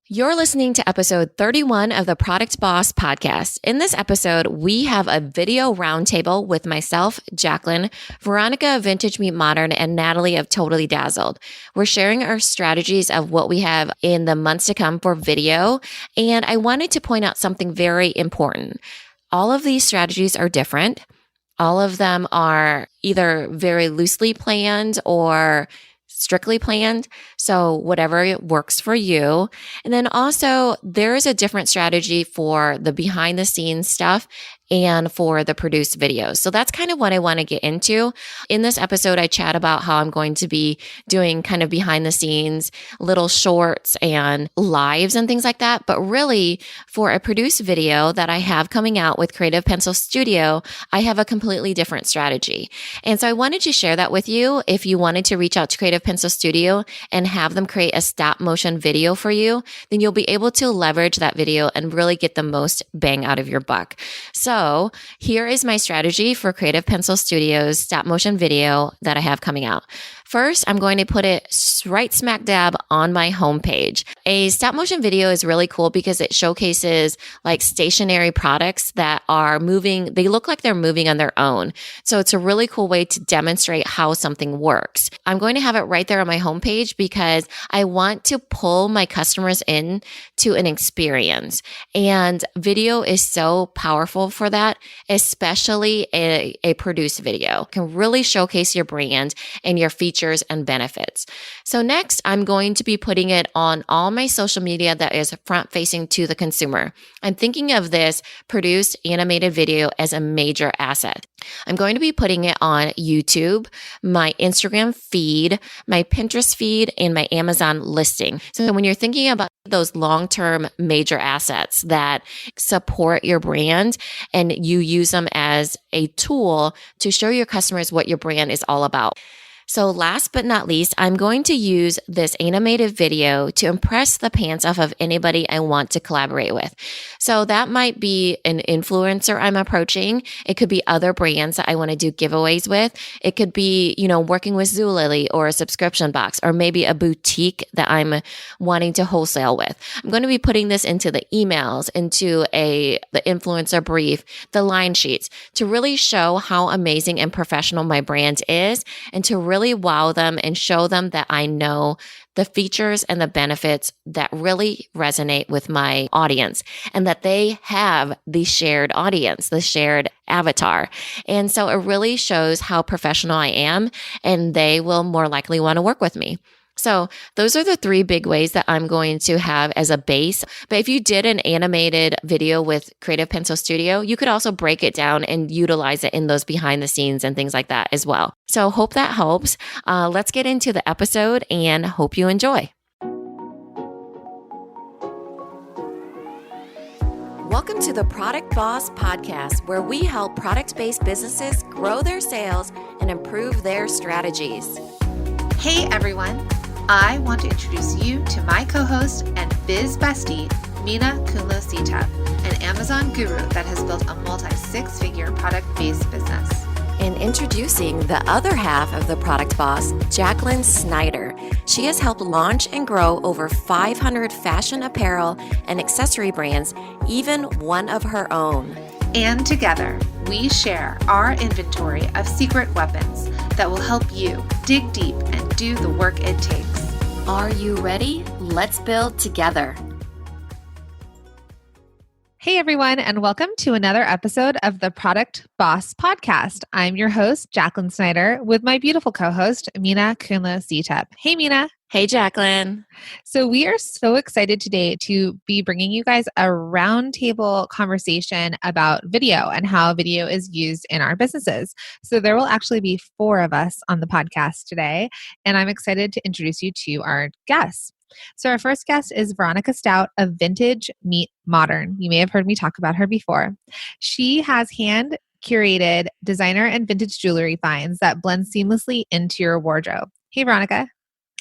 You're listening to episode 31 of the Product Boss podcast. In this episode, we have a video roundtable with myself, Jacqueline, Veronica of Vintage Meet Modern, and Natalie of Totally Dazzled. We're sharing our strategies of what we have in the months to come for video. And I wanted to point out something very important. All of these strategies are different. All of them are either very loosely planned or strictly planned. So whatever works for you. And then also there is a different strategy for the behind the scenes stuff and for the produced videos. So that's kind of what I want to get into. In this episode, I chat about how I'm going to be doing kind of behind the scenes, little shorts and lives and things like that. But really for a produced video that I have coming out with Creative Pencil Studio, I have a completely different strategy. And so I wanted to share that with you. If you wanted to reach out to Creative Pencil Studio and have them create a stop motion video for you, then you'll be able to leverage that video and really get the most bang out of your buck. So here is my strategy for Creative Pencil Studio's stop motion video that I have coming out. First, I'm going to put it right smack dab on my homepage. A stop motion video is really cool because it showcases like stationary products that are moving. They look like they're moving on their own. So it's a really cool way to demonstrate how something works. I'm going to have it right there on my homepage because I want to pull my customers in to an experience. And video is so powerful for that, especially a produced video. It can really showcase your brand and your features and benefits. So next, I'm going to be putting it on all my social media that is front facing to the consumer. I'm thinking of this produced animated video as a major asset. I'm going to be putting it on YouTube, my Instagram feed, my Pinterest feed, and my Amazon listing. So when you're thinking about those long-term major assets that support your brand and you use them as a tool to show your customers what your brand is all about. So last but not least, I'm going to use this animated video to impress the pants off of anybody I want to collaborate with. So that might be an influencer I'm approaching. It could be other brands that I want to do giveaways with. It could be, working with Zulily or a subscription box, or maybe a boutique that I'm wanting to wholesale with. I'm going to be putting this into the emails, into the influencer brief, the line sheets to really show how amazing and professional my brand is and to really wow them and show them that I know the features and the benefits that really resonate with my audience and that they have the shared audience, the shared avatar. And so it really shows how professional I am and they will more likely want to work with me. So those are the three big ways that I'm going to have as a base. But if you did an animated video with Creative Pencil Studio, you could also break it down and utilize it in those behind the scenes and things like that as well. So hope that helps. Let's get into the episode and hope you enjoy. Welcome to the Product Boss podcast, where we help product-based businesses grow their sales and improve their strategies. Hey everyone, I want to introduce you to my co-host and biz bestie, Minna an Amazon guru that has built a multi-six-figure product-based business. And introducing the other half of the Product Boss, Jacqueline Snyder. She has helped launch and grow over 500 fashion apparel and accessory brands, even one of her own. And together, we share our inventory of secret weapons that will help you dig deep and do the work it takes. Are you ready? Let's build together. Hey everyone, and welcome to another episode of the Product Boss podcast. I'm your host, Jacqueline Snyder, with my beautiful co-host, Minna. Hey Minna. Hey Jacqueline. So we are so excited today to be bringing you guys a roundtable conversation about video and how video is used in our businesses. So there will actually be 4 of us on the podcast today, and I'm excited to introduce you to our guests. So our first guest is Veronica Stout of Vintage Meet Modern. You may have heard me talk about her before. She has hand-curated designer and vintage jewelry finds that blend seamlessly into your wardrobe. Hey, Veronica.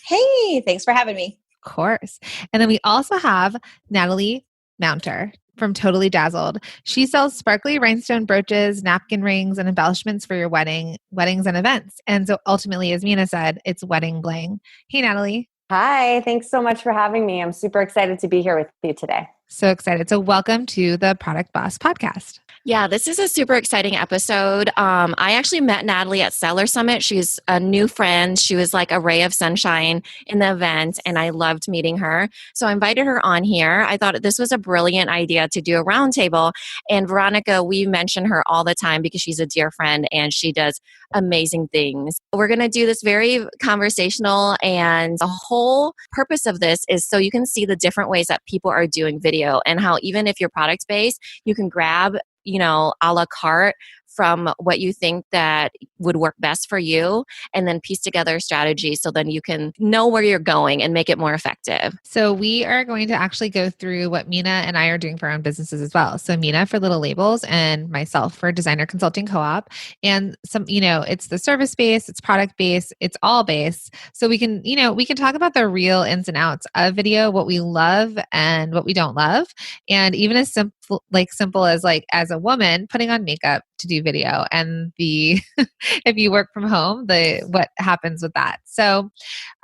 Hey, thanks for having me. Of course. And then we also have Natalie Mounter from Totally Dazzled. She sells sparkly rhinestone brooches, napkin rings, and embellishments for your weddings and events. And so ultimately, as Minna said, it's wedding bling. Hey, Natalie. Hi, thanks so much for having me. I'm super excited to be here with you today. So excited. So welcome to the Product Boss podcast. Yeah, this is a super exciting episode. I actually met Natalie at Seller Summit. She's a new friend. She was like a ray of sunshine in the event, and I loved meeting her. So I invited her on here. I thought this was a brilliant idea to do a roundtable. And Veronica, we mention her all the time because she's a dear friend and she does amazing things. We're going to do this very conversational, and the whole purpose of this is so you can see the different ways that people are doing video and how even if you're product based, you can grab a la carte from what you think that would work best for you and then piece together a strategy so then you can know where you're going and make it more effective. So we are going to actually go through what Minna and I are doing for our own businesses as well. So Minna for Little Labels and myself for Designer Consulting Co-op. And it's the service base, it's product base, it's all base. So we can talk about the real ins and outs of video, what we love and what we don't love. And even as simple as as a woman putting on makeup to do video and if you work from home, what happens with that. So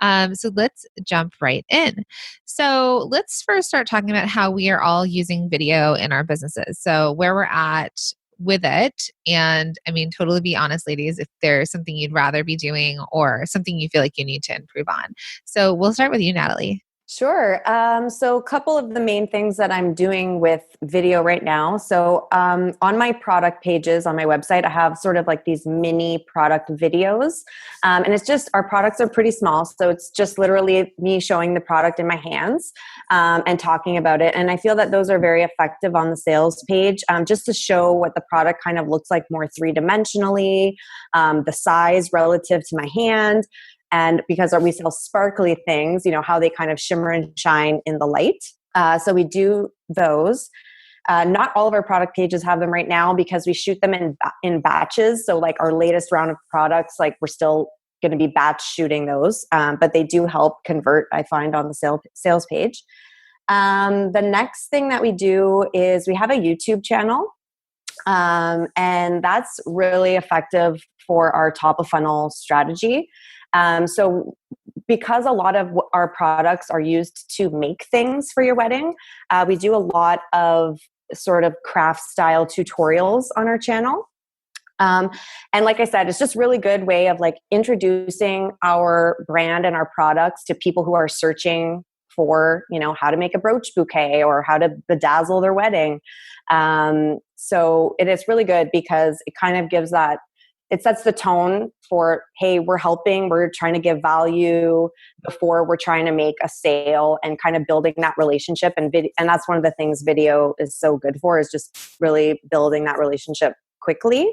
let's jump right in. So let's first start talking about how we are all using video in our businesses. So where we're at with it. And I mean, totally be honest, ladies, if there's something you'd rather be doing or something you feel like you need to improve on. So we'll start with you, Natalie. Sure. So a couple of the main things that I'm doing with video right now. So on my product pages on my website, I have sort of like these mini product videos. And it's just, our products are pretty small. So it's just literally me showing the product in my hands and talking about it. And I feel that those are very effective on the sales page, just to show what the product kind of looks like more three-dimensionally, the size relative to my hand. And because we sell sparkly things, how they kind of shimmer and shine in the light. So we do those. Not all of our product pages have them right now because we shoot them in batches. So like our latest round of products, like we're still going to be batch shooting those. But they do help convert, I find, on the sales page. The next thing that we do is we have a YouTube channel. And that's really effective for our top of funnel strategy. So because a lot of our products are used to make things for your wedding, we do a lot of sort of craft style tutorials on our channel. And like I said, it's just really good way of like introducing our brand and our products to people who are searching for, how to make a brooch bouquet or how to bedazzle their wedding. So it is really good because it kind of gives it sets the tone for, hey, we're helping, we're trying to give value before we're trying to make a sale and kind of building that relationship. And that's one of the things video is so good for, is just really building that relationship quickly.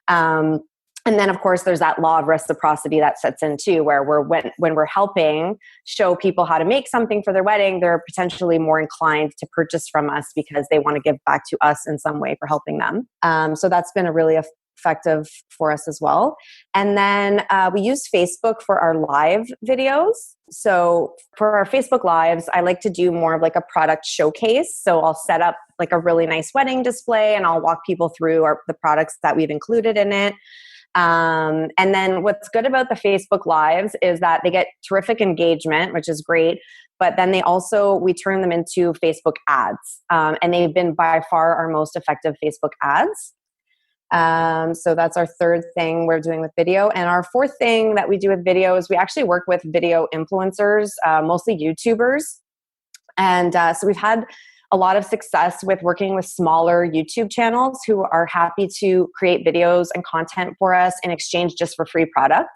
And then, of course, there's that law of reciprocity that sets in too, where when we're helping show people how to make something for their wedding, they're potentially more inclined to purchase from us because they want to give back to us in some way for helping them. So that's been a really effective for us as well. And then we use Facebook for our live videos. So for our Facebook lives, I like to do more of like a product showcase. So I'll set up like a really nice wedding display and I'll walk people through the products that we've included in it. And then what's good about the Facebook lives is that they get terrific engagement, which is great. But then we turn them into Facebook ads. And they've been by far our most effective Facebook ads. So that's our third thing we're doing with video. And our fourth thing that we do with video is we actually work with video influencers, mostly YouTubers. And so we've had a lot of success with working with smaller YouTube channels who are happy to create videos and content for us in exchange just for free product.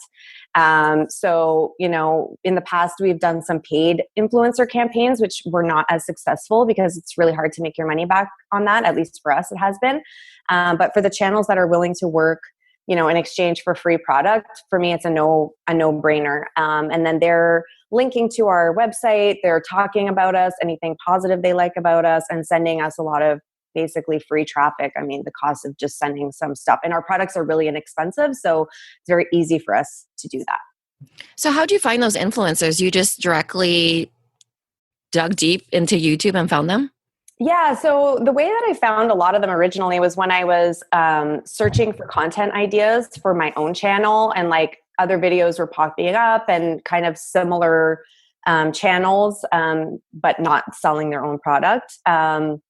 So, in the past, we've done some paid influencer campaigns, which were not as successful because it's really hard to make your money back on that. At least for us, it has been. But for the channels that are willing to work, in exchange for free product, for me, it's a no-brainer. And then they're linking to our website. They're talking about us, anything positive they like about us, and sending us a lot of basically free traffic. I mean, the cost of just sending some stuff. And our products are really inexpensive, so it's very easy for us to do that. So how do you find those influencers? You just directly dug deep into YouTube and found them? Yeah, so the way that I found a lot of them originally was when I was searching for content ideas for my own channel, and like other videos were popping up and kind of similar channels, but not selling their own product. And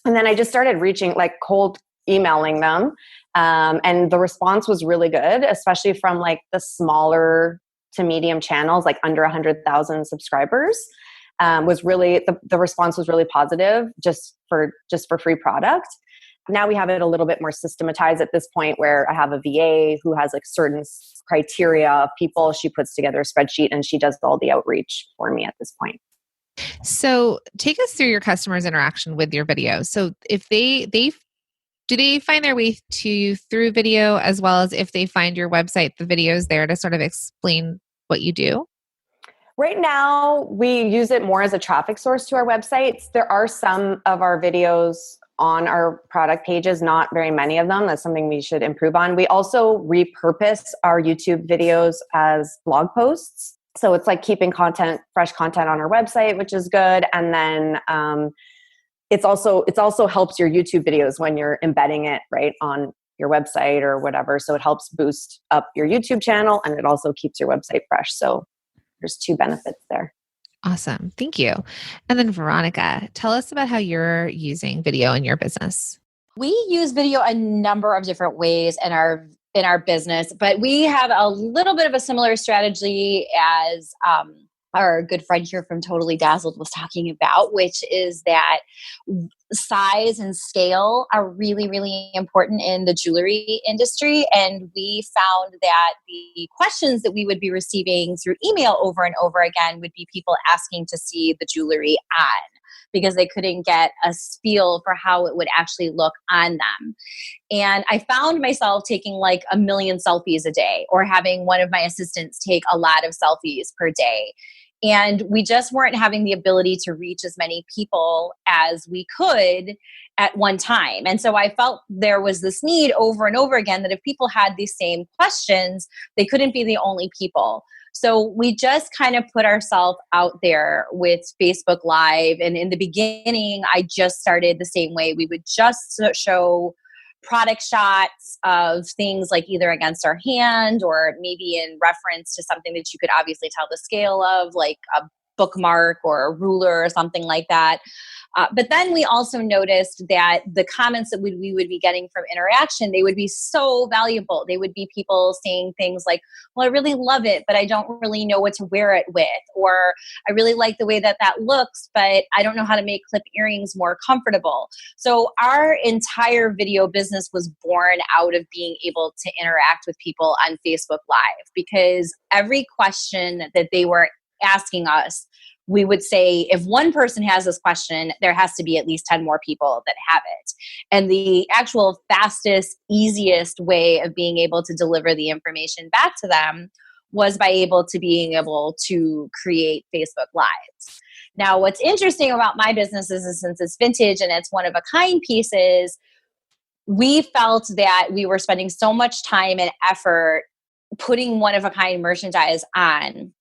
then I just started reaching, like cold emailing them. And the response was really good, especially from like the smaller to medium channels, like under 100,000 subscribers. Was really, the response was really positive just for free product. Now we have it a little bit more systematized at this point, where I have a VA who has like certain criteria of people. She puts together a spreadsheet and she does all the outreach for me at this point. So take us through your customers' interaction with your video. So if do they find their way to you through video, as well as if they find your website, the videos there to sort of explain what you do? Right now, we use it more as a traffic source to our websites. There are some of our videos on our product pages, not very many of them. That's something we should improve on. We also repurpose our YouTube videos as blog posts. So it's like keeping fresh content on our website, which is good. And then it's also helps your YouTube videos when you're embedding it right on your website or whatever. So it helps boost up your YouTube channel, and it also keeps your website fresh. So there's two benefits there. Awesome. Thank you. And then Veronica, tell us about how you're using video in your business. We use video a number of different ways in our business, but we have a little bit of a similar strategy as our good friend here from Totally Dazzled was talking about, which is that size and scale are really, really important in the jewelry industry. And we found that the questions that we would be receiving through email over and over again would be people asking to see the jewelry on, because they couldn't get a feel for how it would actually look on them. And I found myself taking like 1 million selfies a day, or having one of my assistants take a lot of selfies per day. And we just weren't having the ability to reach as many people as we could at one time. And so I felt there was this need over and over again that if people had these same questions, they couldn't be the only people. So we just kind of put ourselves out there with Facebook Live. And in the beginning, I just started the same way. We would just show product shots of things like either against our hand, or maybe in reference to something that you could obviously tell the scale of, like a bookmark or a ruler or something like that. But then we also noticed that the comments that we would be getting from interaction, they would be so valuable. They would be people saying things like, well, I really love it, but I don't really know what to wear it with. Or I really like the way that looks, but I don't know how to make clip earrings more comfortable. So our entire video business was born out of being able to interact with people on Facebook Live, because every question that they were asking us, we would say, if one person has this question, there has to be at least 10 more people that have it. And the actual fastest, easiest way of being able to deliver the information back to them was by being able to create Facebook Lives. Now, what's interesting about my business is, since it's vintage and it's one of a kind pieces, we felt that we were spending so much time and effort putting one of a kind merchandise on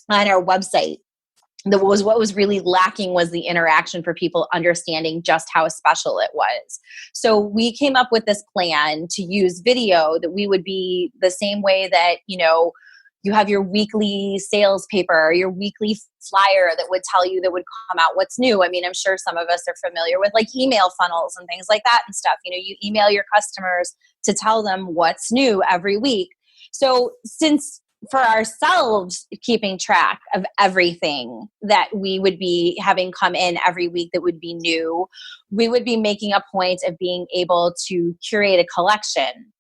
our website. What was really lacking was the interaction for people understanding just how special it was. So we came up with this plan to use video, that we would be the same way that, you have your weekly sales paper or your weekly flyer that would tell you, that would come out what's new. I mean, I'm sure some of us are familiar with like email funnels and things like that and stuff. You email your customers to tell them what's new every week. So since for ourselves, keeping track of everything that we would be having come in every week that would be new, we would be making a point of being able to curate a collection.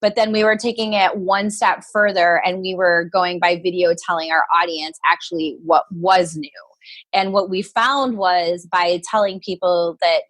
But then we were taking it one step further, and we were going by video, telling our audience actually what was new. And what we found was, by telling people that,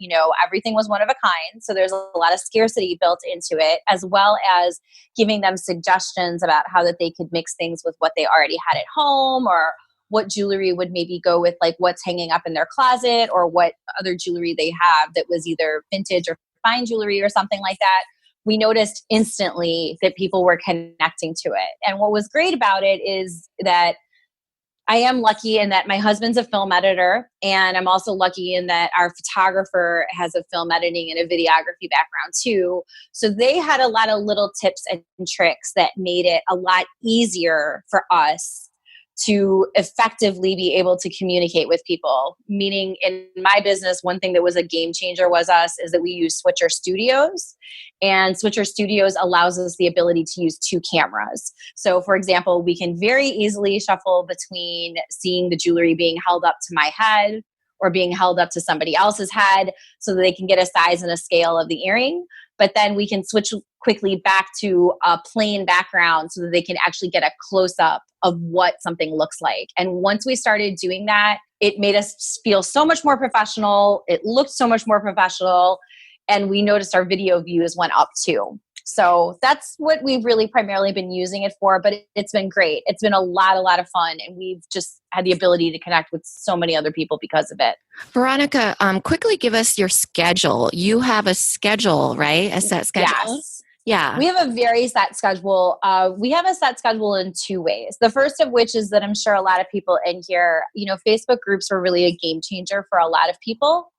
everything was one of a kind, so there's a lot of scarcity built into it, as well as giving them suggestions about how that they could mix things with what they already had at home, or what jewelry would maybe go with like what's hanging up in their closet, or what other jewelry they have that was either vintage or fine jewelry or something like that. We noticed instantly that people were connecting to it. And what was great about it is that I am lucky in that my husband's a film editor, and I'm also lucky in that our photographer has a film editing and a videography background too. So they had a lot of little tips and tricks that made it a lot easier for us to effectively be able to communicate with people. Meaning in my business, one thing that was a game changer is that we use Switcher Studios, and Switcher Studios allows us the ability to use 2 cameras. So for example, we can very easily shuffle between seeing the jewelry being held up to my head or being held up to somebody else's head so that they can get a size and a scale of the earring. But then we can switch quickly back to a plain background so that they can actually get a close-up of what something looks like. And once we started doing that, it made us feel so much more professional. It looked so much more professional. And we noticed our video views went up too. So that's what we've really primarily been using it for, but it's been great. It's been a lot of fun, and we've just had the ability to connect with so many other people because of it. Veronica, quickly give us your schedule. You have a schedule, right? A set schedule? Yes. Yeah. We have a very set schedule. We have a set schedule in 2 ways. The first of which is that I'm sure a lot of people in here, Facebook groups were really a game changer for a lot of people.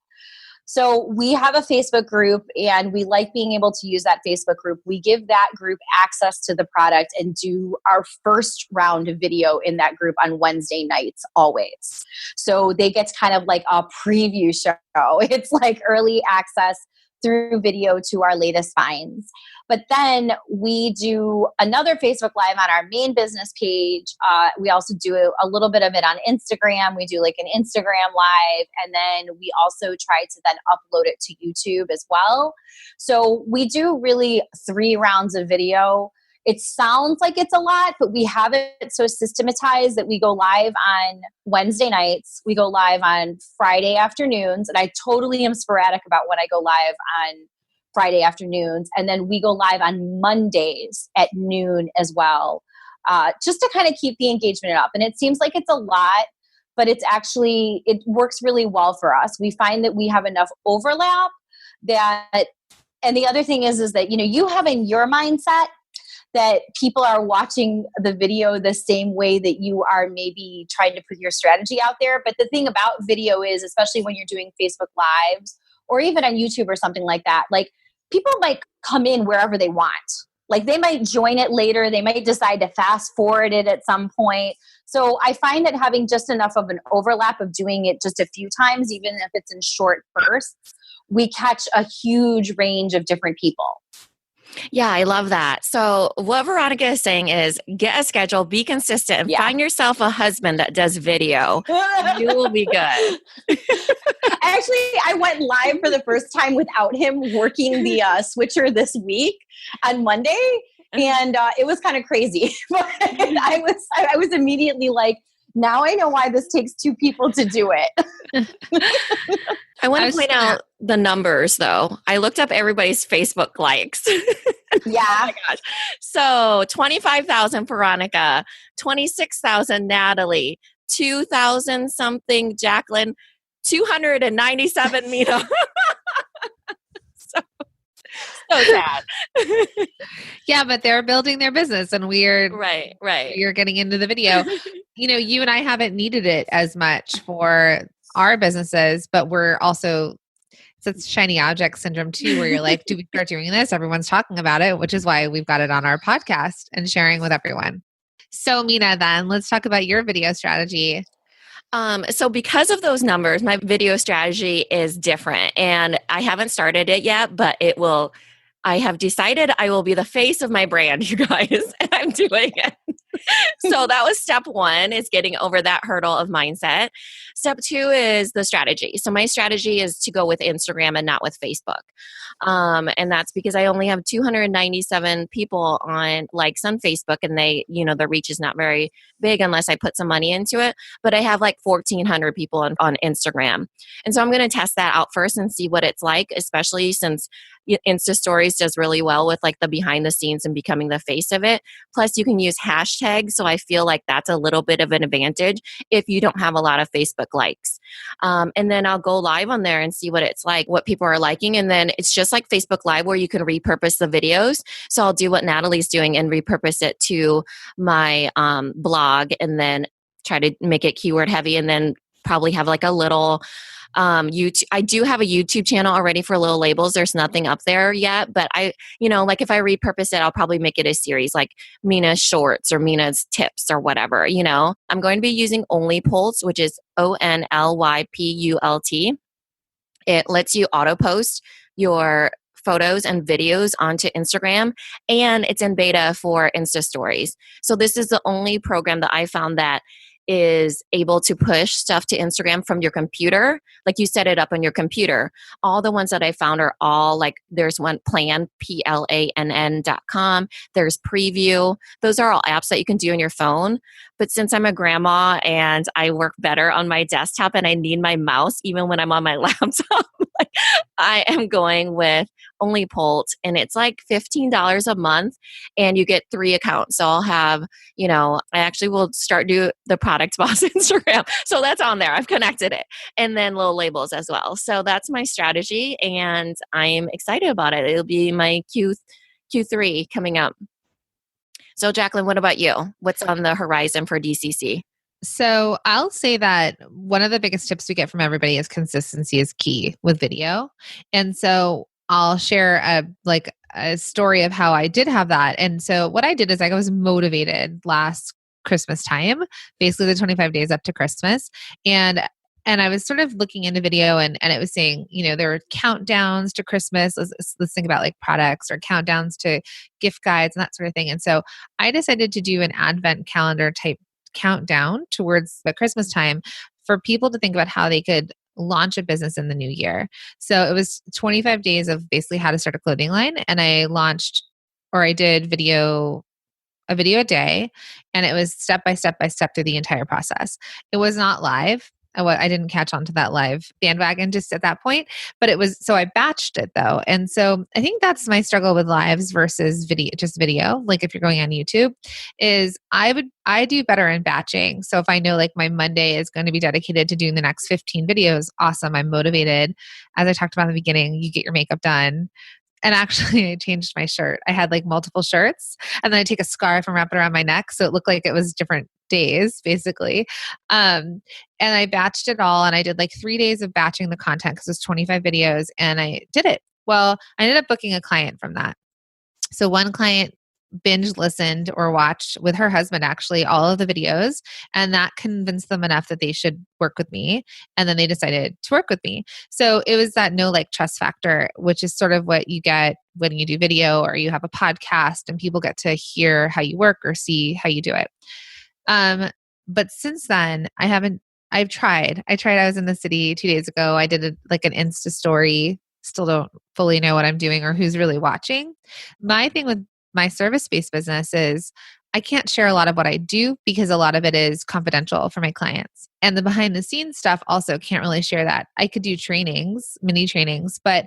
So we have a Facebook group, and we like being able to use that Facebook group. We give that group access to the product and do our first round of video in that group on Wednesday nights always. So they get kind of like a preview show. It's like early access through video to our latest finds. But then we do another Facebook Live on our main business page. We also do a little bit of it on Instagram. We do like an Instagram Live. And then we also try to then upload it to YouTube as well. So we do really 3 rounds of video. It sounds like it's a lot, but we have it so systematized that we go live on Wednesday nights. We go live on Friday afternoons. And I totally am sporadic about when I go live on Friday afternoons. And then we go live on Mondays at noon as well, just to kind of keep the engagement up. And it seems like it's a lot, but it works really well for us. We find that we have enough overlap and the other thing is that, you have in your mindset that people are watching the video the same way that you are maybe trying to put your strategy out there. But the thing about video is, especially when you're doing Facebook Lives or even on YouTube or something like that, like people might come in wherever they want. Like they might join it later. They might decide to fast forward it at some point. So I find that having just enough of an overlap of doing it just a few times, even if it's in short bursts, we catch a huge range of different people. Yeah, I love that. So what Veronica is saying is get a schedule, be consistent, and find yourself a husband that does video. You will be good. Actually, I went live for the first time without him working the switcher this week on Monday. And it was kind of crazy. But I was immediately like, now I know why this takes 2 people to do it. I want to point out the numbers, though. I looked up everybody's Facebook likes. Yeah. Oh my gosh. So 25,000 Veronica, 26,000 Natalie, 2,000 something Jacqueline, 297 Minna. So sad. Yeah, but they're building their business and we're You're getting into the video. You and I haven't needed it as much for our businesses, but we're also it's shiny object syndrome too, where you're like, do we start doing this? Everyone's talking about it, which is why we've got it on our podcast and sharing with everyone. So Minna, then let's talk about your video strategy. So because of those numbers, my video strategy is different, and I haven't started it yet, but I have decided I will be the face of my brand, you guys, and I'm doing it. So that was step 1, is getting over that hurdle of mindset. Step 2 is the strategy. So my strategy is to go with Instagram and not with Facebook. And that's because I only have 297 people on likes on Facebook, and the reach is not very big unless I put some money into it. But I have like 1,400 people on Instagram. And so I'm going to test that out first and see what it's like, especially since Insta Stories does really well with like the behind the scenes and becoming the face of it. Plus you can use hashtags. So I feel like that's a little bit of an advantage if you don't have a lot of Facebook likes. And then I'll go live on there and see what it's like, what people are liking. And then it's just like Facebook Live where you can repurpose the videos. So I'll do what Natalie's doing and repurpose it to my blog, and then try to make it keyword heavy, and then probably have like a little YouTube. I do have a YouTube channel already for Little Labels. There's nothing up there yet, but like if I repurpose it, I'll probably make it a series like Mina's Shorts or Mina's Tips or whatever, I'm going to be using OnlyPult, which is ONLYPULT. It lets you auto post your photos and videos onto Instagram, and it's in beta for Insta Stories. So this is the only program that I found that is able to push stuff to Instagram from your computer. Like you set it up on your computer. All the ones that I found are all like, there's one Plan, PLANN.com. There's Preview. Those are all apps that you can do on your phone. But since I'm a grandma and I work better on my desktop and I need my mouse even when I'm on my laptop, I am going with OnlyPult, and it's like $15 a month and you get 3 accounts. So I'll have, I actually will start do the Product Boss Instagram. So that's on there. I've connected it. And then Little Labels as well. So that's my strategy and I'm excited about it. It'll be my Q3 coming up. So Jacqueline, what about you? What's on the horizon for DCC? So I'll say that one of the biggest tips we get from everybody is consistency is key with video. And so I'll share a story of how I did have that. And so what I did is I was motivated last Christmas time, basically the 25 days up to Christmas. And I was sort of looking into video and it was saying, there were countdowns to Christmas. Let's think about like products or countdowns to gift guides and that sort of thing. And so I decided to do an advent calendar type countdown towards the Christmas time for people to think about how they could launch a business in the new year. So it was 25 days of basically how to start a clothing line. And I did a video a day, and it was step by step through the entire process. It was not live. I didn't catch on to that live bandwagon just at that point, but so I batched it though. And so I think that's my struggle with lives versus video. Like if you're going on YouTube is I do better in batching. So if I know like my Monday is going to be dedicated to doing the next 15 videos, awesome. I'm motivated. As I talked about in the beginning, you get your makeup done. And actually I changed my shirt. I had like multiple shirts and then I take a scarf and wrap it around my neck. So it looked like it was different days basically. And I batched it all and I did like 3 days of batching the content because it was 25 videos and I did it. Well, I ended up booking a client from that. So one client binge listened or watched with her husband actually all of the videos, and that convinced them enough that they should work with me, and then they decided to work with me. So it was that know, like, trust factor, which is sort of what you get when you do video or you have a podcast and people get to hear how you work or see how you do it. But since then I've tried. I was in the city 2 days ago. I did an Insta story. Still don't fully know what I'm doing or who's really watching. My thing with my service-based business is I can't share a lot of what I do because a lot of it is confidential for my clients. And the behind the scenes stuff also can't really share that. I could do trainings, mini trainings, but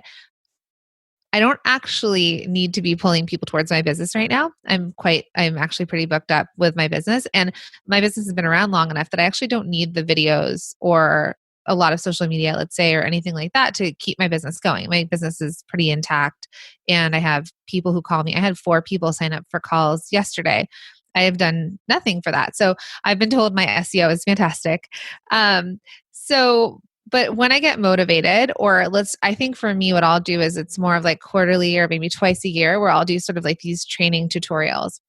I don't actually need to be pulling people towards my business right now. I'm actually pretty booked up with my business, and my business has been around long enough that I actually don't need the videos or a lot of social media, let's say, or anything like that to keep my business going. My business is pretty intact and I have people who call me. I had 4 people sign up for calls yesterday. I have done nothing for that. So I've been told my SEO is fantastic. But when I get motivated, I think for me, what I'll do is it's more of like quarterly or maybe twice a year where I'll do sort of like these training tutorials.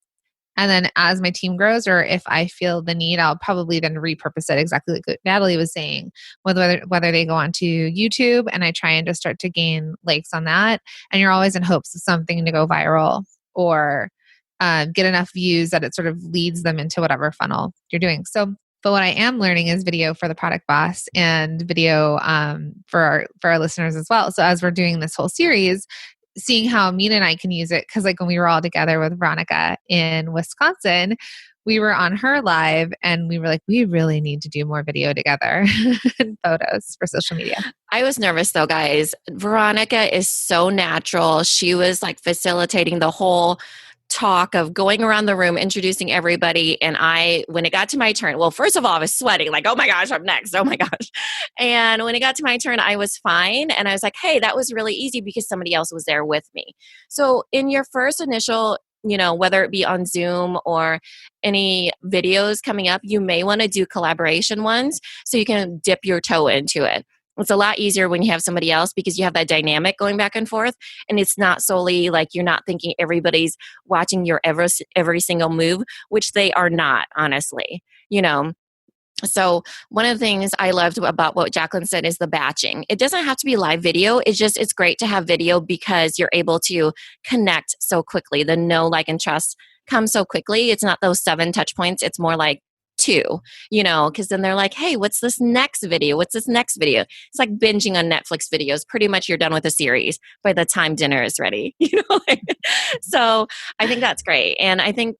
And then as my team grows, or if I feel the need, I'll probably then repurpose it exactly like Natalie was saying, whether they go onto YouTube and I try and just start to gain likes on that. And you're always in hopes of something to go viral or get enough views that it sort of leads them into whatever funnel you're doing. So, but what I am learning is video for the Product Boss and video for our listeners as well. So as we're doing this whole series, seeing how Minna and I can use it, because like when we were all together with Veronica in Wisconsin, we were on her live and we were like, we really need to do more video together and photos for social media. I was nervous though, guys. Veronica is so natural. She was like facilitating the whole talk of going around the room, introducing everybody. And when it got to my turn, well, first of all, I was sweating like, oh my gosh, I'm next. Oh my gosh. And when it got to my turn, I was fine. And I was like, hey, that was really easy because somebody else was there with me. So in your first initial, whether it be on Zoom or any videos coming up, you may want to do collaboration ones so you can dip your toe into it. It's a lot easier when you have somebody else because you have that dynamic going back and forth. And it's not solely like you're not thinking everybody's watching your every single move, which they are not, honestly, you know. So one of the things I loved about what Jacqueline said is the batching. It doesn't have to be live video. It's great to have video because you're able to connect so quickly. The know, like, and trust comes so quickly. It's not those 7 touch points. It's more like 2, because then they're like, hey, what's this next video? What's this next video? It's like binging on Netflix videos. Pretty much you're done with a series by the time dinner is ready. So I think that's great. And I think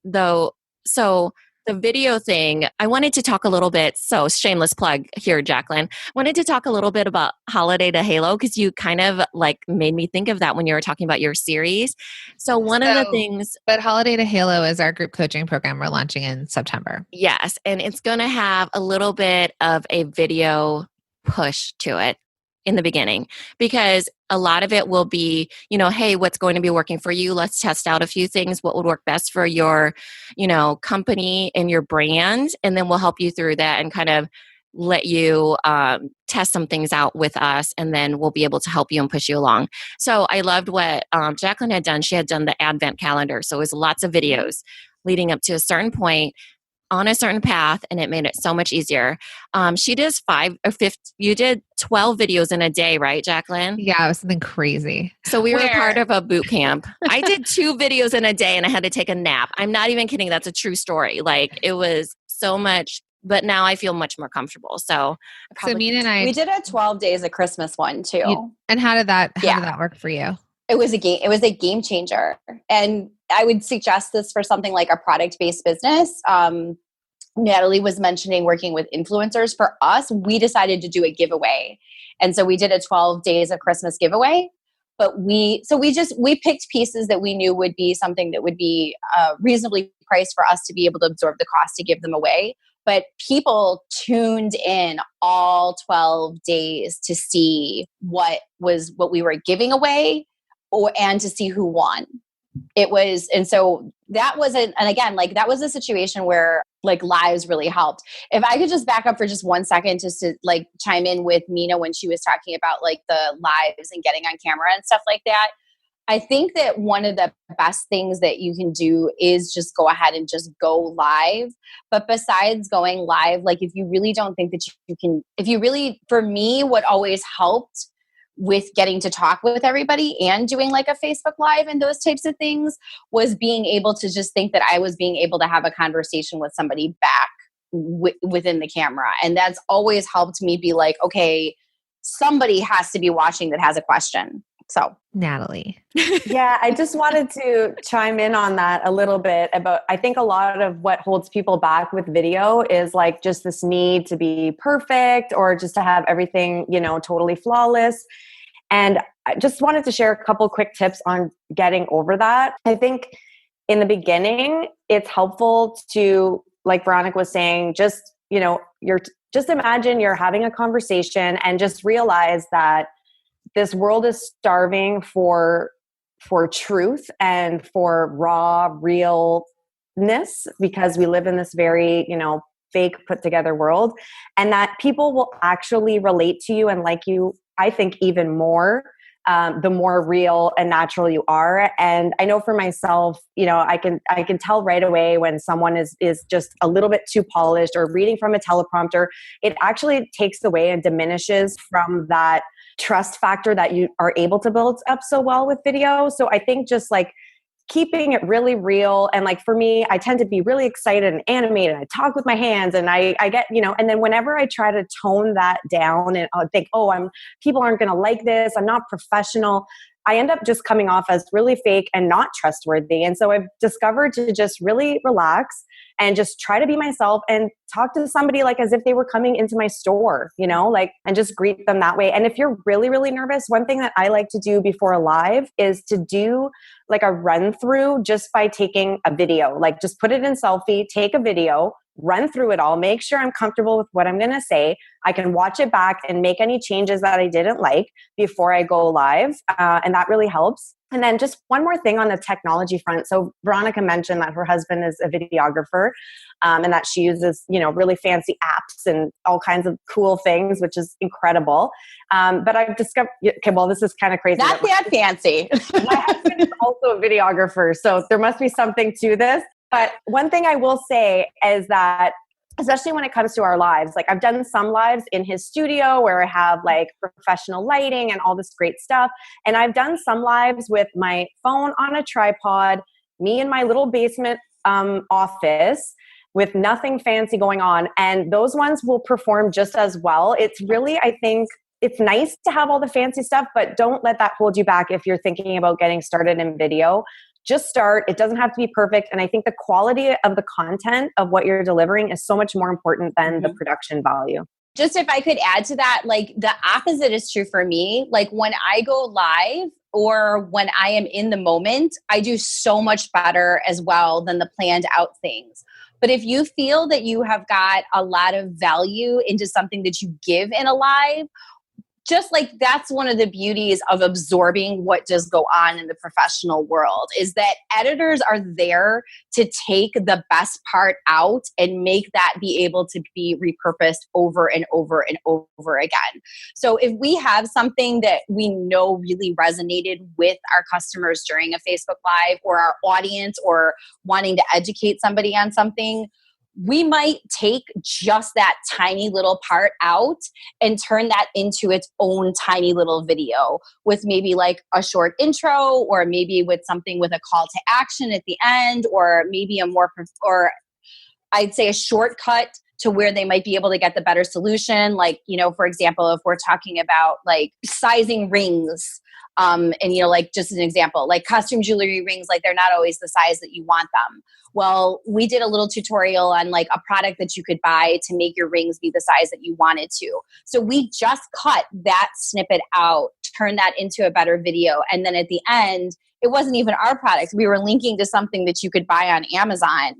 the video thing, I wanted to talk a little bit. So shameless plug here, Jacqueline. Wanted to talk a little bit about Holiday to Halo because you kind of like made me think of that when you were talking about your series. So one of the things. But Holiday to Halo is our group coaching program we're launching in September. Yes. And it's going to have a little bit of a video push to it in the beginning because a lot of it will be, hey, what's going to be working for you? Let's test out a few things. What would work best for your, company and your brand? And then we'll help you through that and kind of let you test some things out with us. And then we'll be able to help you and push you along. So I loved what Jacqueline had done. She had done the Advent calendar. So it was lots of videos leading up to a certain point on a certain path, and it made it so much easier. She does 5 or 50. You did 12 videos in a day, right, Jacqueline? Yeah, it was something crazy. So we were part of a boot camp. I did 2 videos in a day, and I had to take a nap. I'm not even kidding. That's a true story. Like it was so much, but now I feel much more comfortable. So Minna and I, we did a 12 days of Christmas one too. And how did that work for you? It was a game changer. And I would suggest this for something like a product-based business. Natalie was mentioning working with influencers. For us, we decided to do a giveaway. And so we did a 12 days of Christmas giveaway. But we picked pieces that we knew would be something that would be reasonably priced for us to be able to absorb the cost to give them away. But people tuned in all 12 days to see what we were giving away and to see who won. And so that wasn't, and again, like that was a situation where like lives really helped. If I could just back up for just 1 second, just to like chime in with Minna when she was talking about like the lives and getting on camera and stuff like that. I think that one of the best things that you can do is just go ahead and just go live. But besides going live, like if you really don't think that you can, for me, what always helped with getting to talk with everybody and doing like a Facebook Live and those types of things was being able to just think that I was being able to have a conversation with somebody back within the camera. And that's always helped me be like, okay, somebody has to be watching that has a question. So Natalie. Yeah, I just wanted to chime in on that a little bit about, I think a lot of what holds people back with video is like just this need to be perfect or just to have everything, totally flawless. And I just wanted to share a couple quick tips on getting over that. I think in the beginning, it's helpful to, like Veronica was saying, just imagine you're having a conversation and just realize that this world is starving for truth and for raw realness because we live in this very, fake put together world, and that people will actually relate to you and like you, I think, even more the more real and natural you are. And I know for myself, I can tell right away when someone is just a little bit too polished or reading from a teleprompter. It actually takes away and diminishes from that trust factor that you are able to build up so well with video. So I think just like keeping it really real. And like for me, I tend to be really excited and animated. I talk with my hands and I get, and then whenever I try to tone that down and I'll think, people aren't going to like this, I'm not professional, I end up just coming off as really fake and not trustworthy. And so I've discovered to just really relax and just try to be myself and talk to somebody like as if they were coming into my store, and just greet them that way. And if you're really, really nervous, one thing that I like to do before a live is to do like a run through just by taking a video, like just put it in selfie, take a video, run through it all, make sure I'm comfortable with what I'm going to say. I can watch it back and make any changes that I didn't like before I go live. And that really helps. And then just one more thing on the technology front. So Veronica mentioned that her husband is a videographer, and that she uses, really fancy apps and all kinds of cool things, which is incredible. But I've discovered, okay, well, this is kind of crazy. Not that fancy. My husband is also a videographer, so there must be something to this. But one thing I will say is that, especially when it comes to our lives, like I've done some lives in his studio where I have like professional lighting and all this great stuff. And I've done some lives with my phone on a tripod, me in my little basement office with nothing fancy going on. And those ones will perform just as well. It's really, I think, it's nice to have all the fancy stuff, but don't let that hold you back if you're thinking about getting started in video. Just start. It doesn't have to be perfect. And I think the quality of the content of what you're delivering is so much more important than the production value. Just if I could add to that, like the opposite is true for me. Like when I go live or when I am in the moment, I do so much better as well than the planned out things. But if you feel that you have got a lot of value into something that you give in a live, just like that's one of the beauties of absorbing what does go on in the professional world is that editors are there to take the best part out and make that be able to be repurposed over and over and over again. So if we have something that we know really resonated with our customers during a Facebook Live or our audience or wanting to educate somebody on something, we might take just that tiny little part out and turn that into its own tiny little video with maybe like a short intro or maybe with something with a call to action at the end or maybe or I'd say a shortcut to where they might be able to get the better solution. Like, for example, if we're talking about like sizing rings, and like just an example, like costume jewelry rings, like they're not always the size that you want them. Well, we did a little tutorial on like a product that you could buy to make your rings be the size that you wanted to. So we just cut that snippet out, turned that into a better video. And then at the end, it wasn't even our product. We were linking to something that you could buy on Amazon.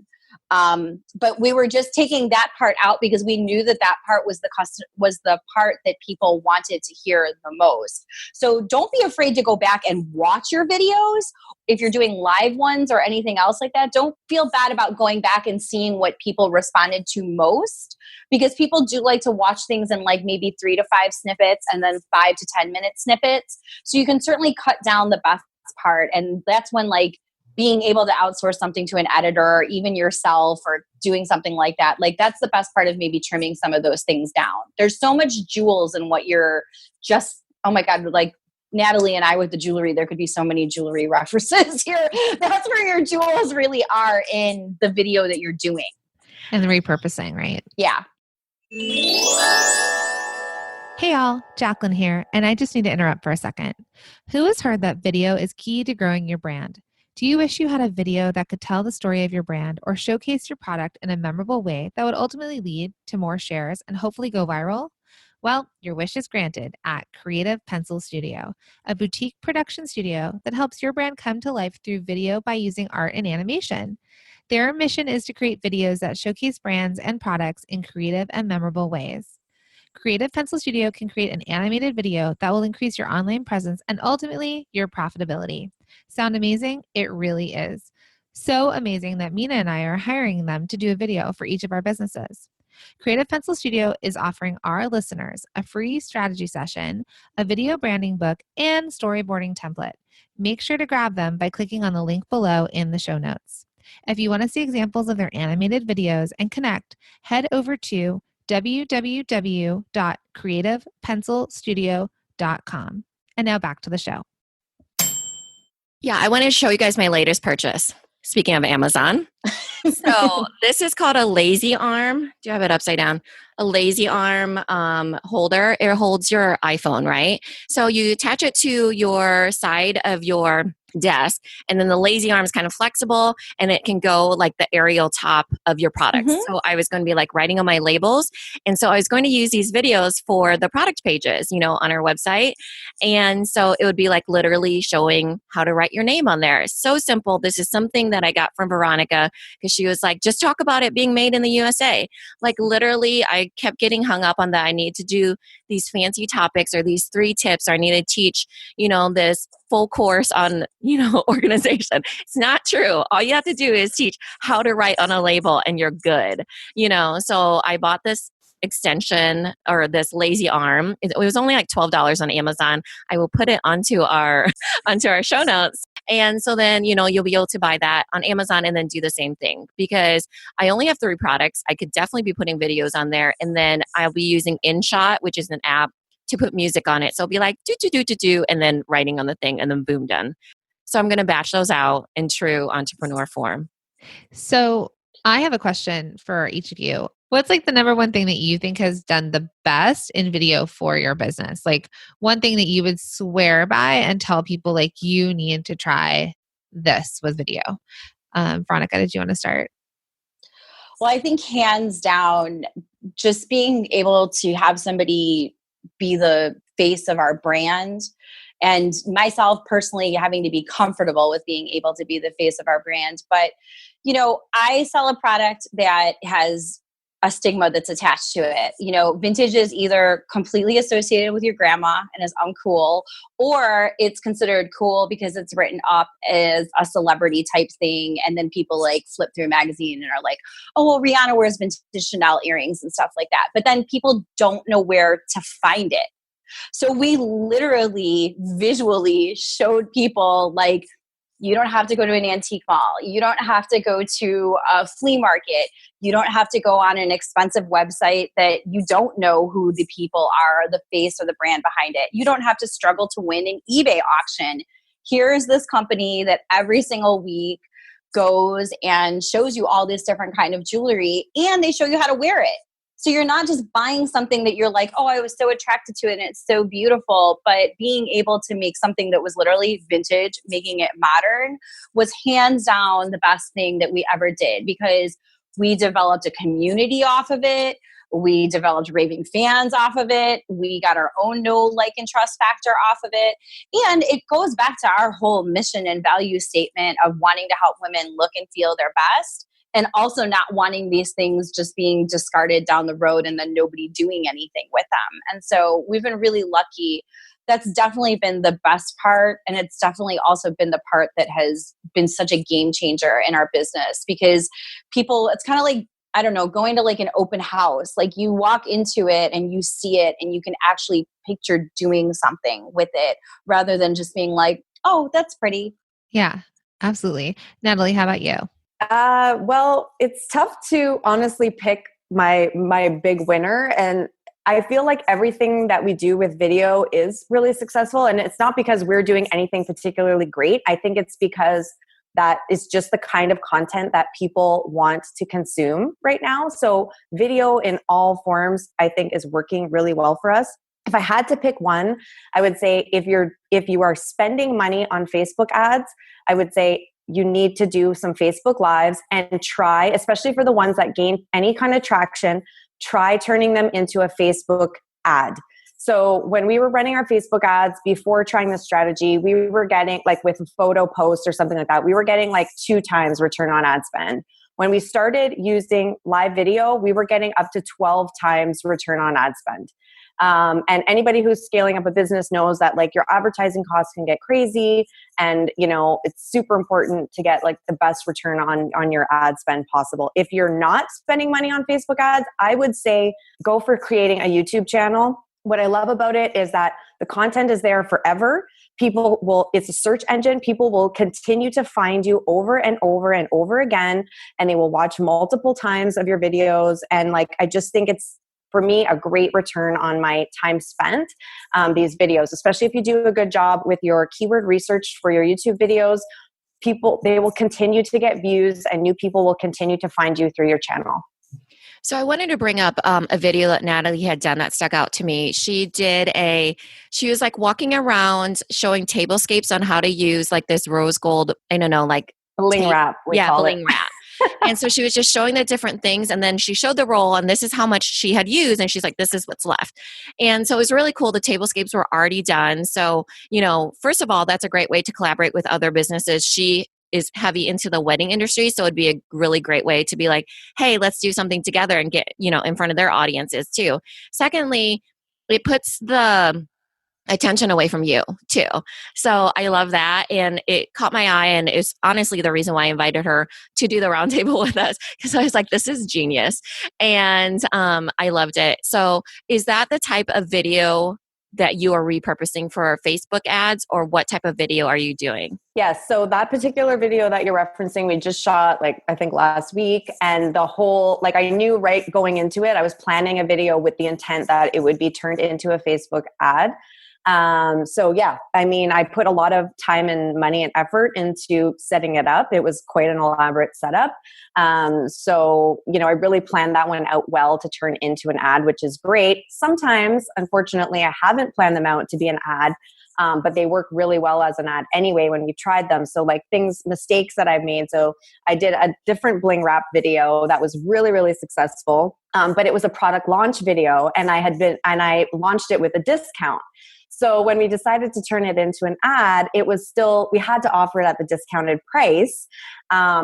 But we were just taking that part out because we knew that part was the part that people wanted to hear the most. So don't be afraid to go back and watch your videos. If you're doing live ones or anything else like that, don't feel bad about going back and seeing what people responded to most, because people do like to watch things in like maybe 3 to 5 snippets and then 5 to 10 minute snippets. So you can certainly cut down the best part. And that's when like being able to outsource something to an editor or even yourself or doing something like that, like that's the best part of maybe trimming some of those things down. There's so much jewels in what you're just, oh my God, like Natalie and I with the jewelry, there could be so many jewelry references here. That's where your jewels really are in the video that you're doing. And the repurposing, right? Yeah. Hey all, Jacqueline here, and I just need to interrupt for a second. Who has heard that video is key to growing your brand? Do you wish you had a video that could tell the story of your brand or showcase your product in a memorable way that would ultimately lead to more shares and hopefully go viral? Well, your wish is granted at Creative Pencil Studio, a boutique production studio that helps your brand come to life through video by using art and animation. Their mission is to create videos that showcase brands and products in creative and memorable ways. Creative Pencil Studio can create an animated video that will increase your online presence and ultimately your profitability. Sound amazing? It really is. So amazing that Minna and I are hiring them to do a video for each of our businesses. Creative Pencil Studio is offering our listeners a free strategy session, a video branding book, and storyboarding template. Make sure to grab them by clicking on the link below in the show notes. If you want to see examples of their animated videos and connect, head over to www.creativepencilstudio.com. And now back to the show. Yeah, I wanted to show you guys my latest purchase. Speaking of Amazon. So this is called a lazy arm. Do you have it upside down? A lazy arm holder. It holds your iPhone, right? So you attach it to your side of your desk, and then the lazy arm is kind of flexible and it can go like the aerial top of your products. So I was going to be like writing on my labels, and so I was going to use these videos for the product pages, on our website. And so it would be like literally showing how to write your name on there. It's so simple. This is something that I got from Veronica because she was like, just talk about it being made in the USA. Like literally, I kept getting hung up on that. I need to do these fancy topics or these 3 tips, or I need to teach, this full course on, organization. It's not true. All you have to do is teach how to write on a label and you're good. So I bought this extension or this lazy arm. It was only like $12 on Amazon. I will put it onto our show notes. And so then, you'll be able to buy that on Amazon and then do the same thing, because I only have 3 products. I could definitely be putting videos on there, and then I'll be using InShot, which is an app to put music on it. So it'll be like do, and then writing on the thing, and then boom, done. So I'm going to batch those out in true entrepreneur form. So I have a question for each of you. What's like the number one thing that you think has done the best in video for your business? Like one thing that you would swear by and tell people like you need to try this with video. Veronica, did you want to start? Well, I think hands down, just being able to have somebody be the face of our brand, and myself personally having to be comfortable with being able to be the face of our brand. But, I sell a product that has a stigma that's attached to it. Vintage is either completely associated with your grandma and is uncool, or it's considered cool because it's written up as a celebrity type thing. And then people like flip through a magazine and are like, oh, well, Rihanna wears vintage Chanel earrings and stuff like that. But then people don't know where to find it. So we literally visually showed people like, you don't have to go to an antique mall. You don't have to go to a flea market. You don't have to go on an expensive website that you don't know who the people are, the face or the brand behind it. You don't have to struggle to win an eBay auction. Here's this company that every single week goes and shows you all this different kind of jewelry, and they show you how to wear it. So you're not just buying something that you're like, oh, I was so attracted to it and it's so beautiful, but being able to make something that was literally vintage, making it modern, was hands down the best thing that we ever did, because we developed a community off of it. We developed raving fans off of it. We got our own know, like, and trust factor off of it. And it goes back to our whole mission and value statement of wanting to help women look and feel their best, and also not wanting these things just being discarded down the road and then nobody doing anything with them. And so we've been really lucky. That's definitely been the best part. And it's definitely also been the part that has been such a game changer in our business, because people, it's kind of like, I don't know, going to like an open house. Like you walk into it and you see it and you can actually picture doing something with it rather than just being like, oh, that's pretty. Yeah, absolutely. Natalie, how about you? Well, it's tough to honestly pick my big winner. And I feel like everything that we do with video is really successful. And it's not because we're doing anything particularly great. I think it's because that is just the kind of content that people want to consume right now. So video in all forms, I think, is working really well for us. If I had to pick one, I would say if you are spending money on Facebook ads, I would say you need to do some Facebook Lives and try, especially for the ones that gain any kind of traction, try turning them into a Facebook ad. So when we were running our Facebook ads before trying the strategy, we were getting, like with a photo post or something like that, we were getting like 2 times return on ad spend. When we started using live video, we were getting up to 12 times return on ad spend. And anybody who's scaling up a business knows that like your advertising costs can get crazy, and it's super important to get like the best return on your ad spend possible. If you're not spending money on Facebook ads, I would say go for creating a YouTube channel. What I love about it is that the content is there forever. It's a search engine. People will continue to find you over and over and over again, and they will watch multiple times of your videos. And like, I just think it's, for me, a great return on my time spent, these videos, especially if you do a good job with your keyword research for your YouTube videos. They will continue to get views, and new people will continue to find you through your channel. So I wanted to bring up a video that Natalie had done that stuck out to me. She was like walking around showing tablescapes on how to use like this rose gold, I don't know, like bling wrap. Bling wrap. And so she was just showing the different things, and then she showed the roll, and this is how much she had used, and she's like, this is what's left. And so it was really cool. The tablescapes were already done. So, first of all, that's a great way to collaborate with other businesses. She is heavy into the wedding industry. So it'd be a really great way to be like, hey, let's do something together and get, in front of their audiences too. Secondly, it puts the attention away from you too. So I love that. And it caught my eye, and it's honestly the reason why I invited her to do the roundtable with us, because I was like, this is genius. And I loved it. So is that the type of video that you are repurposing for Facebook ads, or what type of video are you doing? Yes. So that particular video that you're referencing, we just shot I think last week, and the whole, I knew right going into it, I was planning a video with the intent that it would be turned into a Facebook ad. So yeah, I put a lot of time and money and effort into setting it up. It was quite an elaborate setup. So, I really planned that one out well to turn into an ad, which is great. Sometimes, unfortunately, I haven't planned them out to be an ad, but they work really well as an ad anyway when we tried them. So mistakes that I've made. So I did a different bling wrap video that was really, really successful. But it was a product launch video, and I launched it with a discount. So when we decided to turn it into an ad, it was still, we had to offer it at the discounted price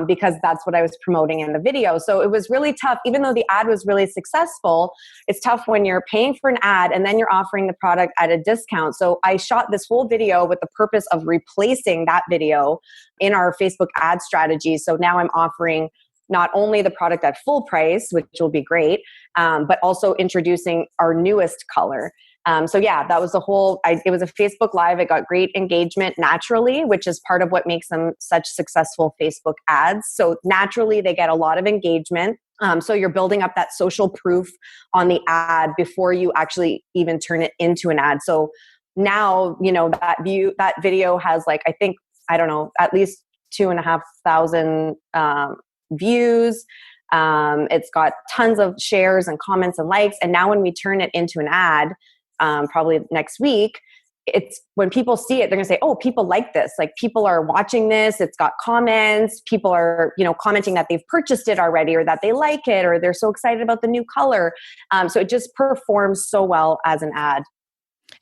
because that's what I was promoting in the video. So it was really tough. Even though the ad was really successful, it's tough when you're paying for an ad and then you're offering the product at a discount. So I shot this whole video with the purpose of replacing that video in our Facebook ad strategy. So now I'm offering not only the product at full price, which will be great, but also introducing our newest color. So yeah, that was it was a Facebook Live. It got great engagement naturally, which is part of what makes them such successful Facebook ads. So naturally they get a lot of engagement. So you're building up that social proof on the ad before you actually even turn it into an ad. So now, that video has at least 2,500 views. It's got tons of shares and comments and likes. And now when we turn it into an ad, probably next week, it's when people see it, they're going to say, oh, people like this. People are watching this. It's got comments. People are, commenting that they've purchased it already, or that they like it, or they're so excited about the new color. So it just performs so well as an ad.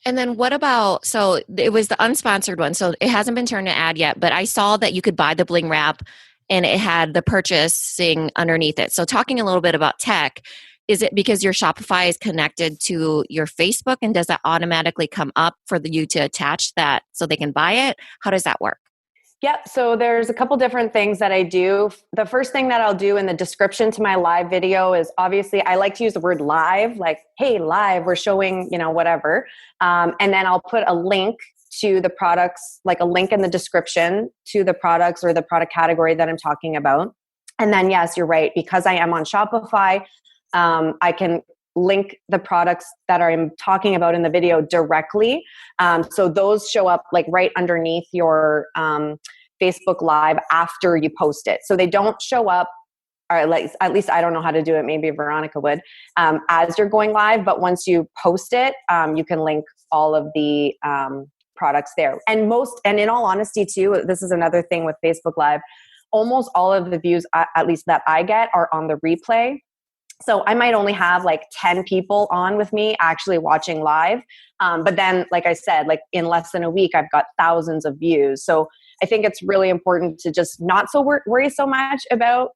And then what about, so it was the unsponsored one. So it hasn't been turned to ad yet, but I saw that you could buy the bling wrap and it had the purchasing underneath it. So talking a little bit about tech, is it because your Shopify is connected to your Facebook, and does that automatically come up for you to attach that so they can buy it? How does that work? Yep. So there's a couple different things that I do. The first thing that I'll do in the description to my live video is, obviously I like to use the word live, hey, live, we're showing, whatever. And then I'll put a link to the products, a link in the description to the products or the product category that I'm talking about. And then, yes, you're right. Because I am on Shopify, I can link the products that I'm talking about in the video directly. So those show up right underneath your Facebook Live after you post it. So they don't show up, or at least I don't know how to do it. Maybe Veronica would, as you're going live. But once you post it, you can link all of the products there. And in all honesty too, this is another thing with Facebook Live, almost all of the views, at least that I get, are on the replay. So I might only have 10 people on with me actually watching live. But then, like I said, in less than a week, I've got thousands of views. So I think it's really important to just not worry so much about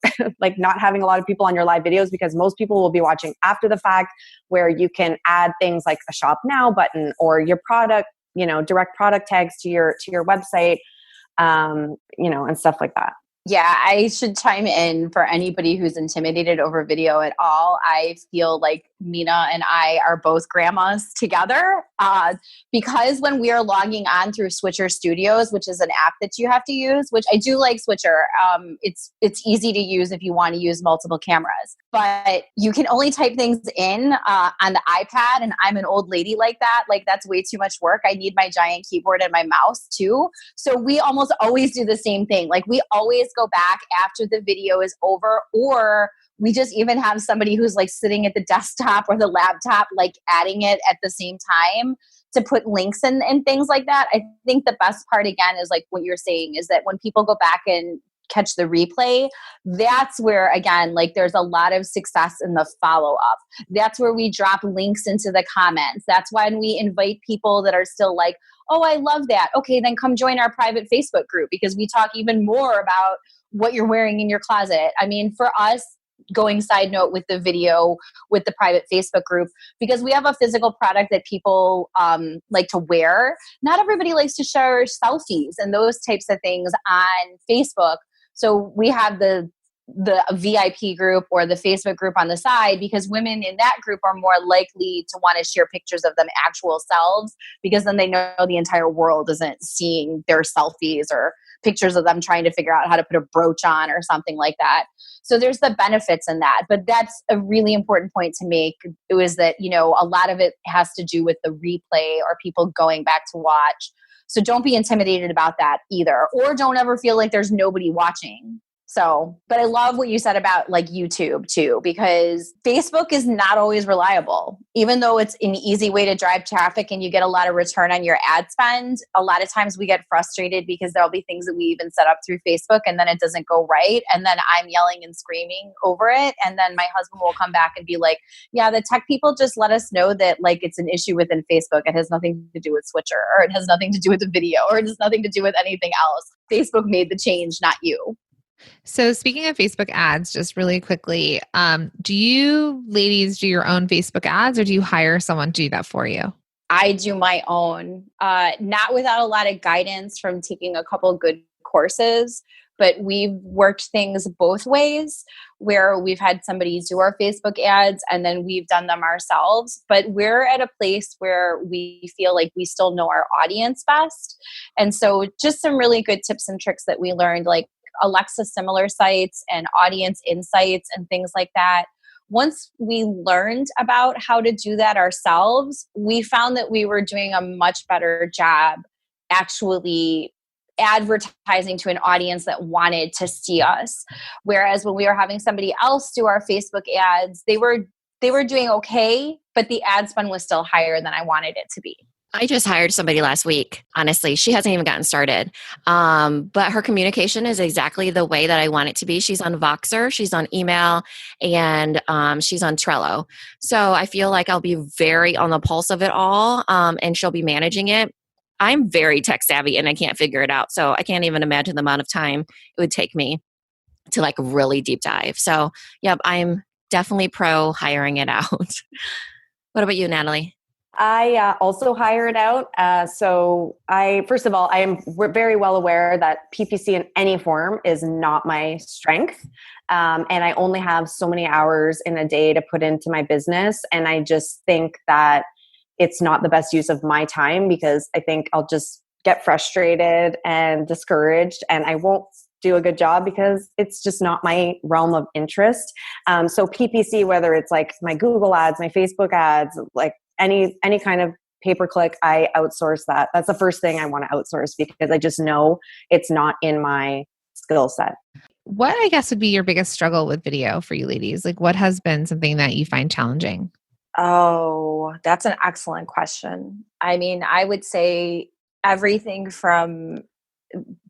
not having a lot of people on your live videos, because most people will be watching after the fact, where you can add things like a shop now button, or your product, direct product tags to your website, and stuff like that. Yeah, I should chime in for anybody who's intimidated over video at all. I feel like Minna and I are both grandmas together because when we are logging on through Switcher Studios, which is an app that you have to use, which I do like Switcher. It's easy to use if you want to use multiple cameras, but you can only type things in on the iPad, and I'm an old lady like that. That's way too much work. I need my giant keyboard and my mouse too. So we almost always do the same thing. We always go back after the video is over, or we just even have somebody who's sitting at the desktop or the laptop, adding it at the same time to put links in and things like that. I think the best part, again, is what you're saying, is that when people go back and catch the replay, that's where, again, there's a lot of success in the follow-up. That's where we drop links into the comments. That's when we invite people that are still oh, I love that. Okay, then come join our private Facebook group because we talk even more about what you're wearing in your closet. I mean, for us, going side note with the video, with the private Facebook group, because we have a physical product that people like to wear. Not everybody likes to share selfies and those types of things on Facebook. So we have the VIP group or the Facebook group on the side because women in that group are more likely to want to share pictures of them actual selves because then they know the entire world isn't seeing their selfies or pictures of them trying to figure out how to put a brooch on or something like that. So there's the benefits in that. But that's a really important point to make. It was that, you know, a lot of it has to do with the replay or people going back to watch. So don't be intimidated about that either. Or don't ever feel like there's nobody watching. So, but I love what you said about like YouTube too, because Facebook is not always reliable. Even though it's an easy way to drive traffic and you get a lot of return on your ad spend, a lot of times we get frustrated because there'll be things that we even set up through Facebook and then it doesn't go right. And then I'm yelling and screaming over it. And then my husband will come back and be like, yeah, the tech people just let us know that like it's an issue within Facebook. It has nothing to do with Switcher, or it has nothing to do with the video, or it has nothing to do with anything else. Facebook made the change, not you. So speaking of Facebook ads, just really quickly, do you ladies do your own Facebook ads or do you hire someone to do that for you? I do my own, not without a lot of guidance from taking a couple good courses, but we've worked things both ways where we've had somebody do our Facebook ads and then we've done them ourselves. But we're at a place where we feel like we still know our audience best. And so just some really good tips and tricks that we learned, like Alexa similar sites and audience insights and things like that. Once we learned about how to do that ourselves, we found that we were doing a much better job actually advertising to an audience that wanted to see us. Whereas when we were having somebody else do our Facebook ads, they were doing okay, but the ad spend was still higher than I wanted it to be. I just hired somebody last week. Honestly, she hasn't even gotten started. But her communication is exactly the way that I want it to be. She's on Voxer, she's on email, and she's on Trello. So I feel like I'll be very on the pulse of it all, and she'll be managing it. I'm very tech savvy and I can't figure it out. So I can't even imagine the amount of time it would take me to like really deep dive. So yep, I'm definitely pro hiring it out. What about you, Natalie? I also hire it out. First of all, I am very well aware that PPC in any form is not my strength. And I only have so many hours in a day to put into my business. And I just think that it's not the best use of my time because I think I'll just get frustrated and discouraged and I won't do a good job because it's just not my realm of interest. So PPC, whether it's like my Google ads, my Facebook ads, like any kind of pay-per-click, I outsource that. That's the first thing I want to outsource because I just know it's not in my skill set. What I guess would be your biggest struggle with video for you ladies? Like what has been something that you find challenging? Oh, that's an excellent question. I mean, I would say everything from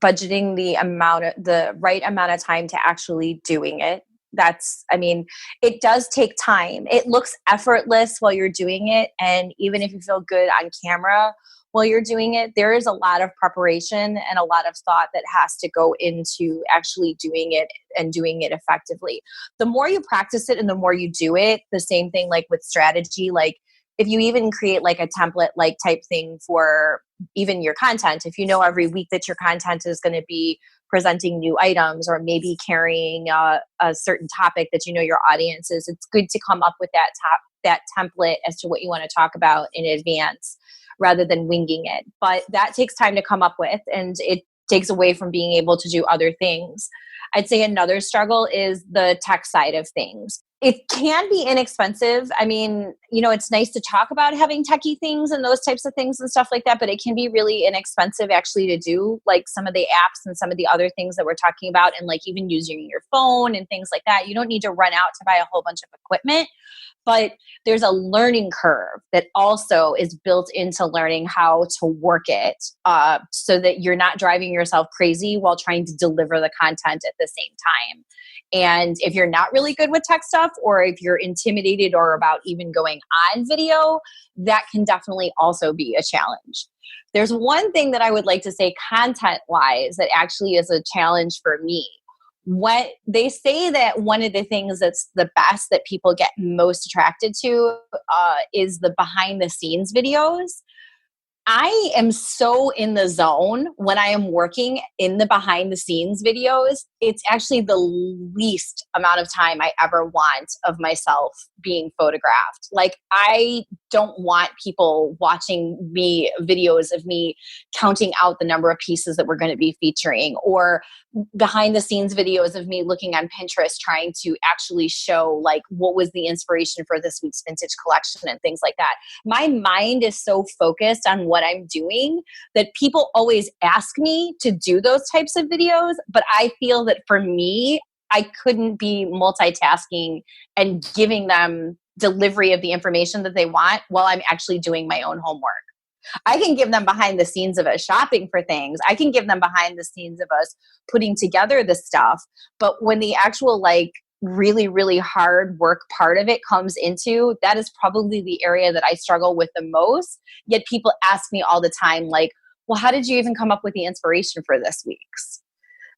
budgeting the right amount of time to actually doing it. It does take time. It looks effortless while you're doing it. And even if you feel good on camera while you're doing it, there is a lot of preparation and a lot of thought that has to go into actually doing it and doing it effectively. The more you practice it and the more you do it, the same thing like with strategy, like if you even create like a template like type thing for even your content, if you know every week that your content is going to be presenting new items or maybe carrying a certain topic that you know your audience is, it's good to come up with that template as to what you want to talk about in advance rather than winging it. But that takes time to come up with and it takes away from being able to do other things. I'd say another struggle is the tech side of things. It can be inexpensive. I mean, you know, it's nice to talk about having techie things and those types of things and stuff like that, but it can be really inexpensive actually to do like some of the apps and some of the other things that we're talking about and like even using your phone and things like that. You don't need to run out to buy a whole bunch of equipment, but there's a learning curve that also is built into learning how to work it so that you're not driving yourself crazy while trying to deliver the content at the same time. And if you're not really good with tech stuff, or if you're intimidated or about even going on video, that can definitely also be a challenge. There's one thing that I would like to say content wise that actually is a challenge for me. What they say that one of the things that's the best that people get most attracted to is the behind the scenes videos. I am so in the zone when I am working in the behind the scenes videos. It's actually the least amount of time I ever want of myself being photographed. Like, I don't want people watching me videos of me counting out the number of pieces that we're going to be featuring, or behind the scenes videos of me looking on Pinterest trying to actually show like what was the inspiration for this week's vintage collection and things like that. My mind is so focused on what I'm doing that people always ask me to do those types of videos, but I feel that for me, I couldn't be multitasking and giving them delivery of the information that they want while I'm actually doing my own homework. I can give them behind the scenes of us shopping for things. I can give them behind the scenes of us putting together the stuff. But when the actual like really, really hard work part of it comes into, that is probably the area that I struggle with the most. Yet people ask me all the time, like, well, how did you even come up with the inspiration for this week's?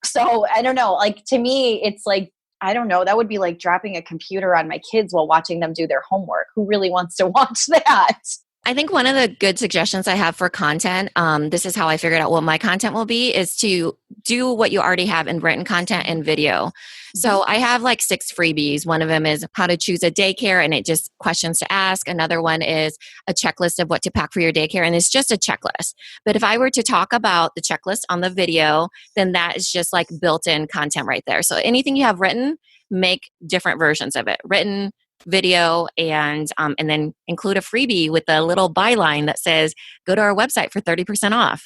So I don't know, like to me, it's like, I don't know, that would be like dropping a computer on my kids while watching them do their homework. Who really wants to watch that? I think one of the good suggestions I have for content, this is how I figured out what my content will be, is to do what you already have in written content and video. So I have like 6 freebies. One of them is how to choose a daycare, and it just questions to ask. Another one is a checklist of what to pack for your daycare, and it's just a checklist. But if I were to talk about the checklist on the video, then that is just like built-in content right there. So anything you have written, make different versions of it. Written, video, and then include a freebie with a little byline that says, go to our website for 30% off,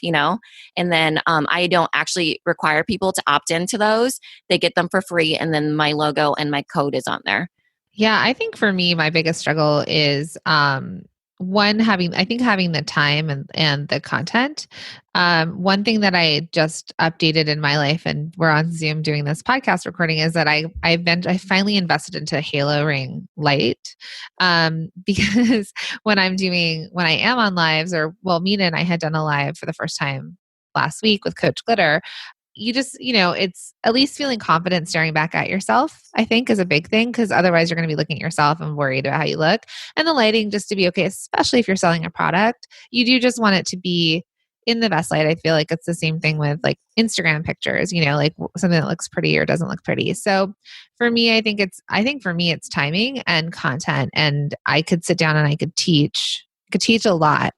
and then I don't actually require people to opt into those. They get them for free, and then my logo and my code is on there. Yeah, I think for me, my biggest struggle is having the time and the content. One thing that I just updated in my life, and we're on Zoom doing this podcast recording, is that I finally invested into a Halo Ring light, because when I am on lives, Minna and I had done a live for the first time last week with Coach Glitter. You just, it's at least feeling confident staring back at yourself, I think, is a big thing, because otherwise you're going to be looking at yourself and worried about how you look. And the lighting just to be okay, especially if you're selling a product, you do just want it to be in the best light. I feel like it's the same thing with like Instagram pictures, like something that looks pretty or doesn't look pretty. So for me, I think for me, it's timing and content. And I could sit down and I could teach a lot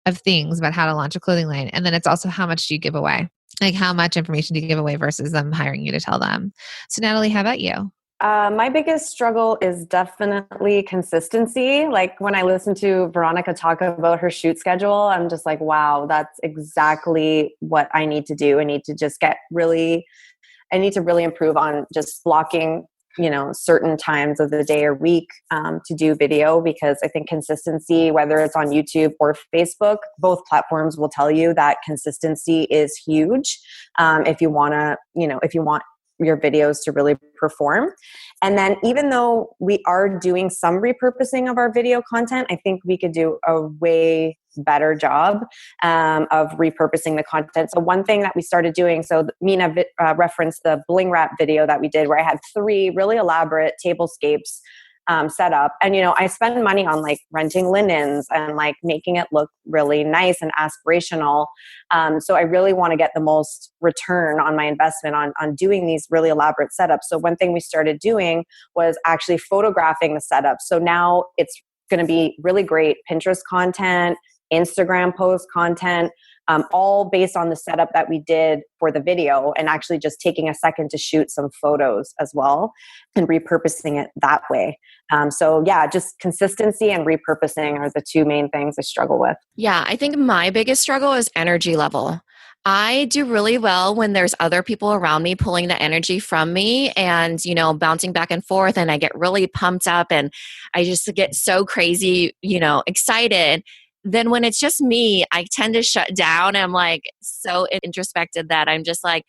of things about how to launch a clothing line. And then it's also how much do you give away? Like how much information do you give away versus them hiring you to tell them? So Natalie, how about you? My biggest struggle is definitely consistency. Like when I listen to Veronica talk about her shoot schedule, I'm just like, wow, that's exactly what I need to do. I need to really improve on just blocking, certain times of the day or week to do video, because I think consistency, whether it's on YouTube or Facebook, both platforms will tell you that consistency is huge if you want your videos to really perform. And then even though we are doing some repurposing of our video content, I think we could do a way better job of repurposing the content. So one thing that we started doing, so Minna referenced the bling wrap video that we did, where I had 3 really elaborate tablescapes set up. And, I spend money on like renting linens and like making it look really nice and aspirational. So I really want to get the most return on my investment on doing these really elaborate setups. So one thing we started doing was actually photographing the setup. So now it's going to be really great Pinterest content, Instagram post content, all based on the setup that we did for the video, and actually just taking a second to shoot some photos as well and repurposing it that way. So yeah, just consistency and repurposing are the 2 main things I struggle with. Yeah, I think my biggest struggle is energy level. I do really well when there's other people around me pulling the energy from me and, bouncing back and forth, and I get really pumped up and I just get so crazy, excited. Then when it's just me, I tend to shut down. I'm like so introspective that I'm just like,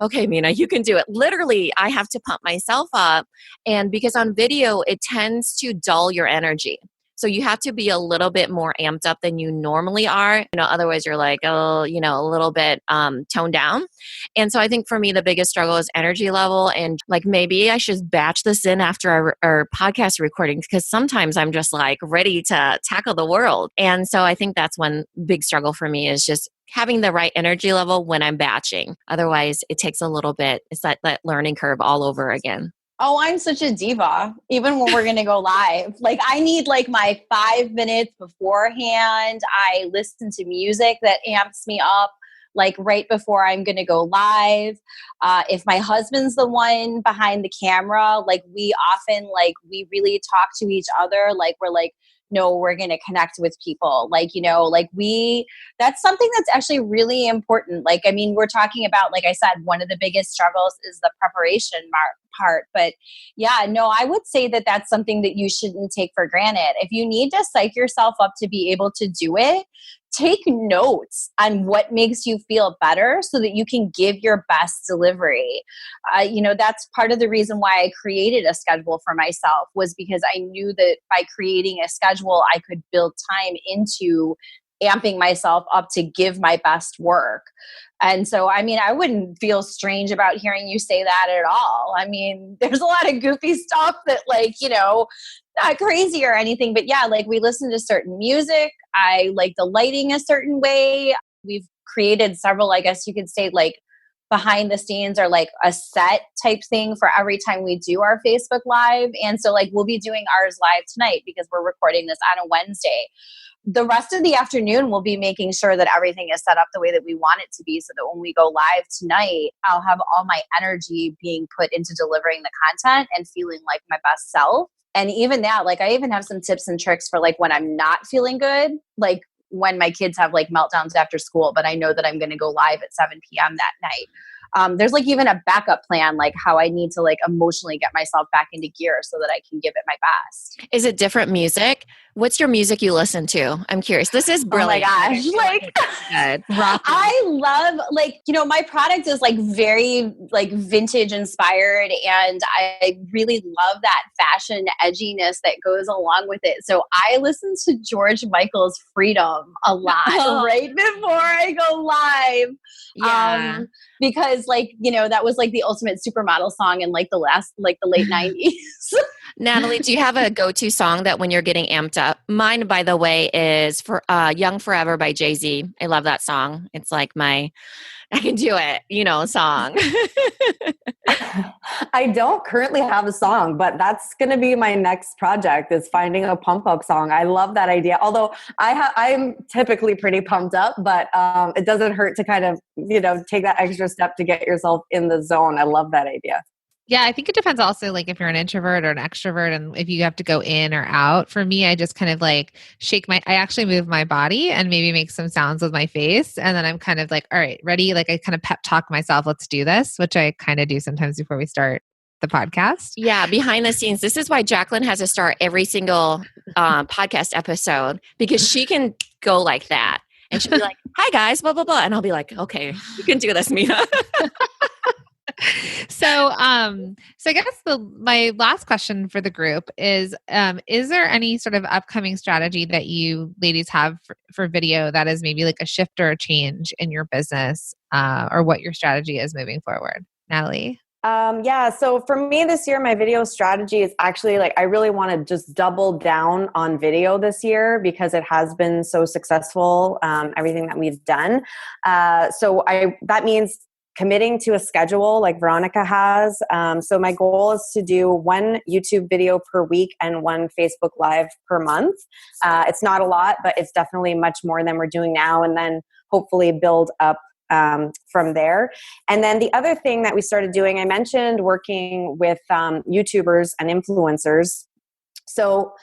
okay, Mina, you can do it. Literally, I have to pump myself up. And because on video, it tends to dull your energy. So you have to be a little bit more amped up than you normally are. Otherwise you're like, oh, a little bit toned down. And so I think for me, the biggest struggle is energy level. And like, maybe I should batch this in after our podcast recordings, because sometimes I'm just like ready to tackle the world. And so I think that's one big struggle for me, is just having the right energy level when I'm batching. Otherwise, it takes a little bit. It's that learning curve all over again. Oh, I'm such a diva. Even when we're going to go live, like I need like my 5 minutes beforehand. I listen to music that amps me up like right before I'm going to go live. If my husband's the one behind the camera, like we often we really talk to each other. Like we're like, no, we're going to connect with people. That's something that's actually really important. Like, I mean, we're talking about, like I said, one of the biggest struggles is the preparation part. But yeah, no, I would say that that's something that you shouldn't take for granted. If you need to psych yourself up to be able to do it, take notes on what makes you feel better so that you can give your best delivery. That's part of the reason why I created a schedule for myself, was because I knew that by creating a schedule, I could build time into amping myself up to give my best work. And so, I mean, I wouldn't feel strange about hearing you say that at all. I mean, there's a lot of goofy stuff that not crazy or anything, but yeah, like we listen to certain music. I like the lighting a certain way. We've created several, I guess you could say, like behind the scenes or like a set type thing for every time we do our Facebook Live. And so like we'll be doing ours live tonight because we're recording this on a Wednesday. The rest of the afternoon, we'll be making sure that everything is set up the way that we want it to be, so that when we go live tonight, I'll have all my energy being put into delivering the content and feeling like my best self. And even that, like I even have some tips and tricks for like when I'm not feeling good, like when my kids have like meltdowns after school, but I know that I'm going to go live at 7 p.m. that night. There's like even a backup plan, like how I need to like emotionally get myself back into gear so that I can give it my best. Is it different music? What's your music you listen to? I'm curious. This is brilliant. Oh my gosh. I love my product is like very like vintage inspired, and I really love that fashion edginess that goes along with it. So I listen to George Michael's Freedom a lot right before I go live. Yeah. Because that was like the ultimate supermodel song in like the late 90s. Natalie, do you have a go-to song that when you're getting amped up? Mine, by the way, is for Young Forever by Jay-Z. I love that song. It's like my I can do it, song. I don't currently have a song, but that's going to be my next project, is finding a pump up song. I love that idea. Although I'm typically pretty pumped up, but it doesn't hurt to kind of, take that extra step to get yourself in the zone. I love that idea. Yeah, I think it depends also, like if you're an introvert or an extrovert and if you have to go in or out. For me, I just kind of like I actually move my body and maybe make some sounds with my face. And then I'm kind of like, all right, ready? Like I kind of pep talk myself, let's do this, which I kind of do sometimes before we start the podcast. Yeah, behind the scenes. This is why Jacqueline has to start every single podcast episode, because she can go like that. And she'll be like, hi guys, blah, blah, blah. And I'll be like, okay, you can do this, Mina. So I guess my last question for the group is there any sort of upcoming strategy that you ladies have for video that is maybe like a shift or a change in your business, or what your strategy is moving forward? Natalie? So for me this year, my video strategy is actually I really want to just double down on video this year because it has been so successful, everything that we've done. That means committing to a schedule like Veronica has. So my goal is to do 1 YouTube video per week and 1 Facebook Live per month. It's not a lot, but it's definitely much more than we're doing now, and then hopefully build up from there. And then the other thing that we started doing, I mentioned working with YouTubers and influencers. So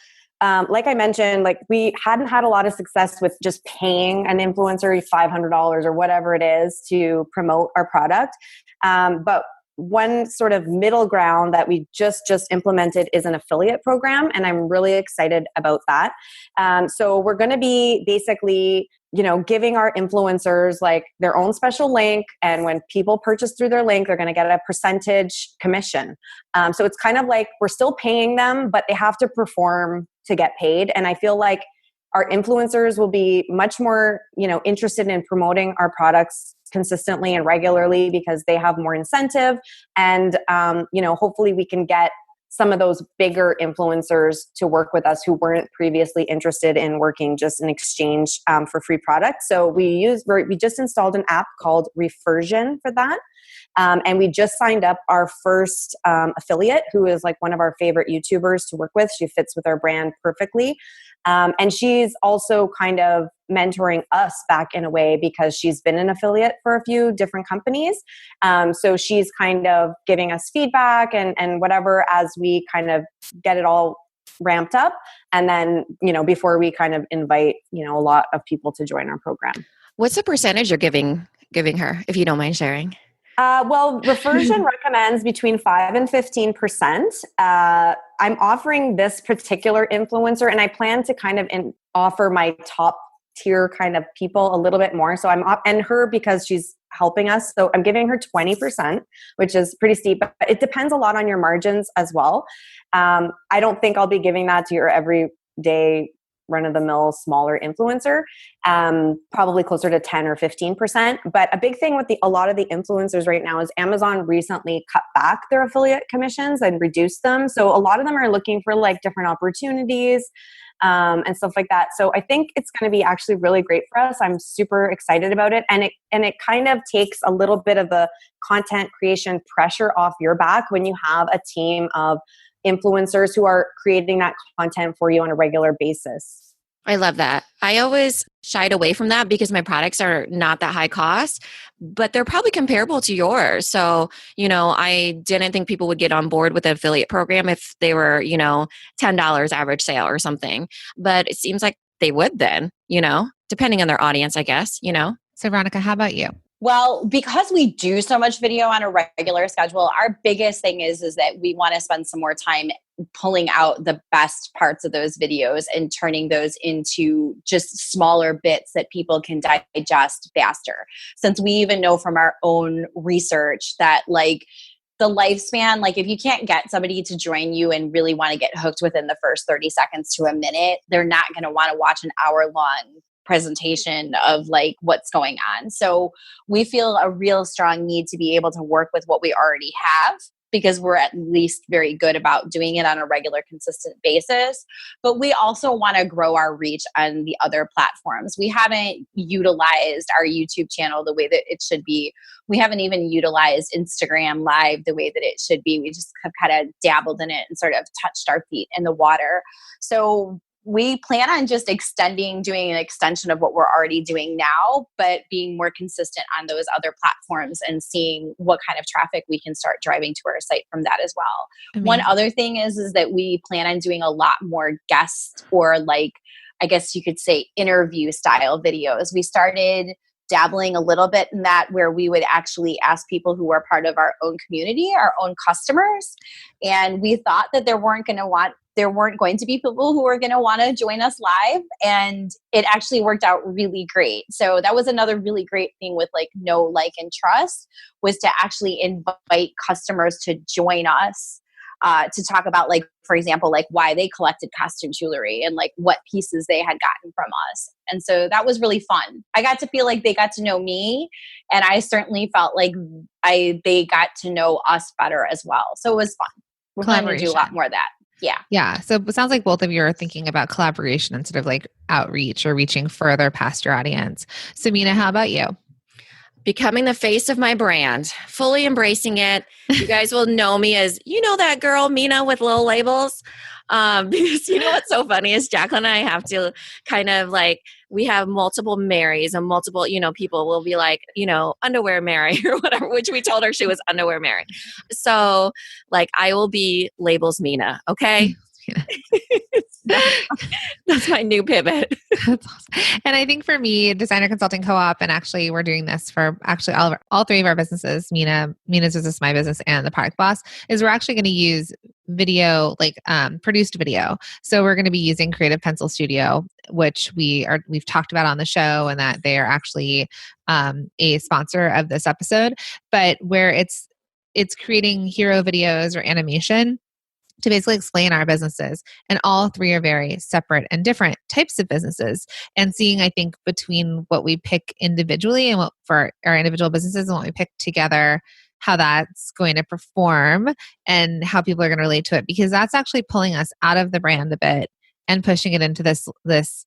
like I mentioned, we hadn't had a lot of success with just paying an influencer $500 or whatever it is to promote our product. But one sort of middle ground that we just implemented is an affiliate program, and I'm really excited about that. So we're going to be basically giving our influencers like their own special link. And when people purchase through their link, they're going to get a percentage commission. So it's kind of like we're still paying them, but they have to perform to get paid. And I feel like our influencers will be much more, interested in promoting our products consistently and regularly because they have more incentive. And, hopefully we can get some of those bigger influencers to work with us who weren't previously interested in working just in exchange for free products. So we just installed an app called Refersion for that. And we just signed up our first affiliate, who is like one of our favorite YouTubers to work with. She fits with our brand perfectly. And she's also kind of mentoring us back in a way because she's been an affiliate for a few different companies. So she's kind of giving us feedback and whatever as we kind of get it all ramped up. And then, before we kind of invite, a lot of people to join our program. What's the percentage you're giving her, if you don't mind sharing? Well, Refersion recommends between 5 and 15%. I'm offering this particular influencer, and I plan to kind of offer my top tier kind of people a little bit more. So and her because she's helping us. So I'm giving her 20%, which is pretty steep, but it depends a lot on your margins as well. I don't think I'll be giving that to your everyday run-of-the-mill smaller influencer, probably closer to 10 or 15%. But a big thing with a lot of the influencers right now is Amazon recently cut back their affiliate commissions and reduced them. So a lot of them are looking for like different opportunities and stuff like that. So I think it's going to be actually really great for us. I'm super excited about it. And it kind of takes a little bit of the content creation pressure off your back when you have a team of influencers who are creating that content for you on a regular basis. I love that. I always shied away from that because my products are not that high cost, but they're probably comparable to yours. So, I didn't think people would get on board with the affiliate program if they were, $10 average sale or something. But it seems like they would then, depending on their audience, I guess, So Veronica, how about you? Well, because we do so much video on a regular schedule, our biggest thing is that we want to spend some more time pulling out the best parts of those videos and turning those into just smaller bits that people can digest faster. Since we even know from our own research that like the lifespan, like if you can't get somebody to join you and really want to get hooked within the first 30 seconds to a minute, they're not going to want to watch an hour-long presentation of like what's going on. So we feel a real strong need to be able to work with what we already have because we're at least very good about doing it on a regular, consistent basis. But we also want to grow our reach on the other platforms. We haven't utilized our YouTube channel the way that it should be. We haven't even utilized Instagram Live the way that it should be. We just have kind of dabbled in it and sort of touched our feet in the water. So we plan on just doing an extension of what we're already doing now, but being more consistent on those other platforms and seeing what kind of traffic we can start driving to our site from that as well. Amazing. One other thing is that we plan on doing a lot more guest or like, I guess you could say interview style videos. We started dabbling a little bit in that where we would actually ask people who are part of our own community, our own customers. And we thought that there weren't going to be people who were going to want to join us live. And it actually worked out really great. So that was another really great thing with like know, like, and trust was to actually invite customers to join us to talk about like, for example, like why they collected costume jewelry and like what pieces they had gotten from us. And so that was really fun. I got to feel like they got to know me, and I certainly felt like they got to know us better as well. So it was fun. We're planning to do a lot more of that. Yeah. Yeah. So it sounds like both of you are thinking about collaboration instead of like outreach or reaching further past your audience. So Minna, how about you? Becoming the face of my brand, fully embracing it. You guys will know me as, that girl, Minna with little labels. Because what's so funny is Jacqueline and I have to kind of like, we have multiple Marys and multiple, people will be like, underwear Mary or whatever, which we told her she was underwear Mary. So like, I will be labels Minna. Okay. That's my new pivot. That's awesome. And I think for me, Designer Consulting Co-op, and actually we're doing this for actually all three of our businesses, Minna's business, my business, and the Product Boss, is we're actually going to use video, like produced video. So we're going to be using Creative Pencil Studio, which we've talked about on the show, and that they are actually a sponsor of this episode, but where it's creating hero videos or animation to basically explain our businesses. And all three are very separate and different types of businesses. And seeing, I think, between what we pick individually and what for our individual businesses and what we pick together, how that's going to perform and how people are going to relate to it, because that's actually pulling us out of the brand a bit and pushing it into this it's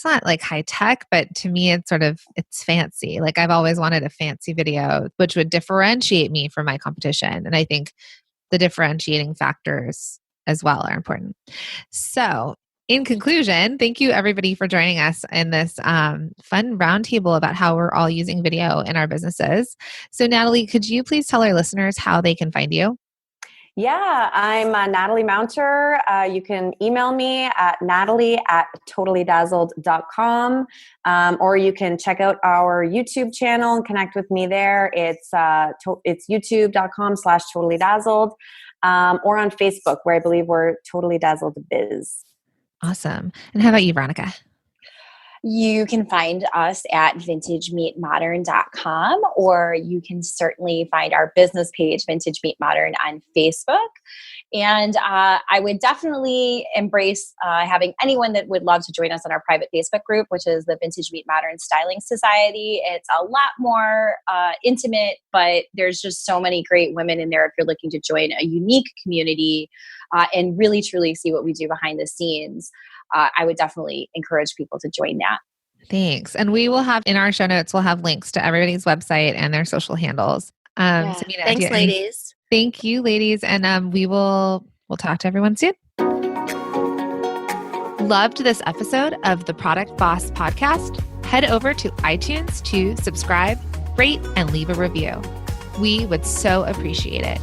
not like high tech, but to me it's fancy. Like I've always wanted a fancy video which would differentiate me from my competition. And I think the differentiating factors as well are important. So in conclusion, thank you everybody for joining us in this fun roundtable about how we're all using video in our businesses. So Natalie, could you please tell our listeners how they can find you? Yeah, I'm Natalie Mounter. You can email me at natalie@totallydazzled.com, or you can check out our YouTube channel and connect with me there. It's youtube.com/totallydazzled, or on Facebook, where I believe we're Totally Dazzled Biz. Awesome. And how about you, Veronica? You can find us at vintagemeetmodern.com, or you can certainly find our business page, Vintage Meet Modern, on Facebook. And I would definitely embrace having anyone that would love to join us in our private Facebook group, which is the Vintage Meet Modern Styling Society. It's a lot more intimate, but there's just so many great women in there if you're looking to join a unique community and really truly see what we do behind the scenes. I would definitely encourage people to join that. Thanks. And we will have in our show notes, we'll have links to everybody's website and their social handles. So Minna, Thanks, ladies. Thank you, ladies. And we'll talk to everyone soon. Loved this episode of the Product Boss podcast? Head over to iTunes to subscribe, rate, and leave a review. We would so appreciate it.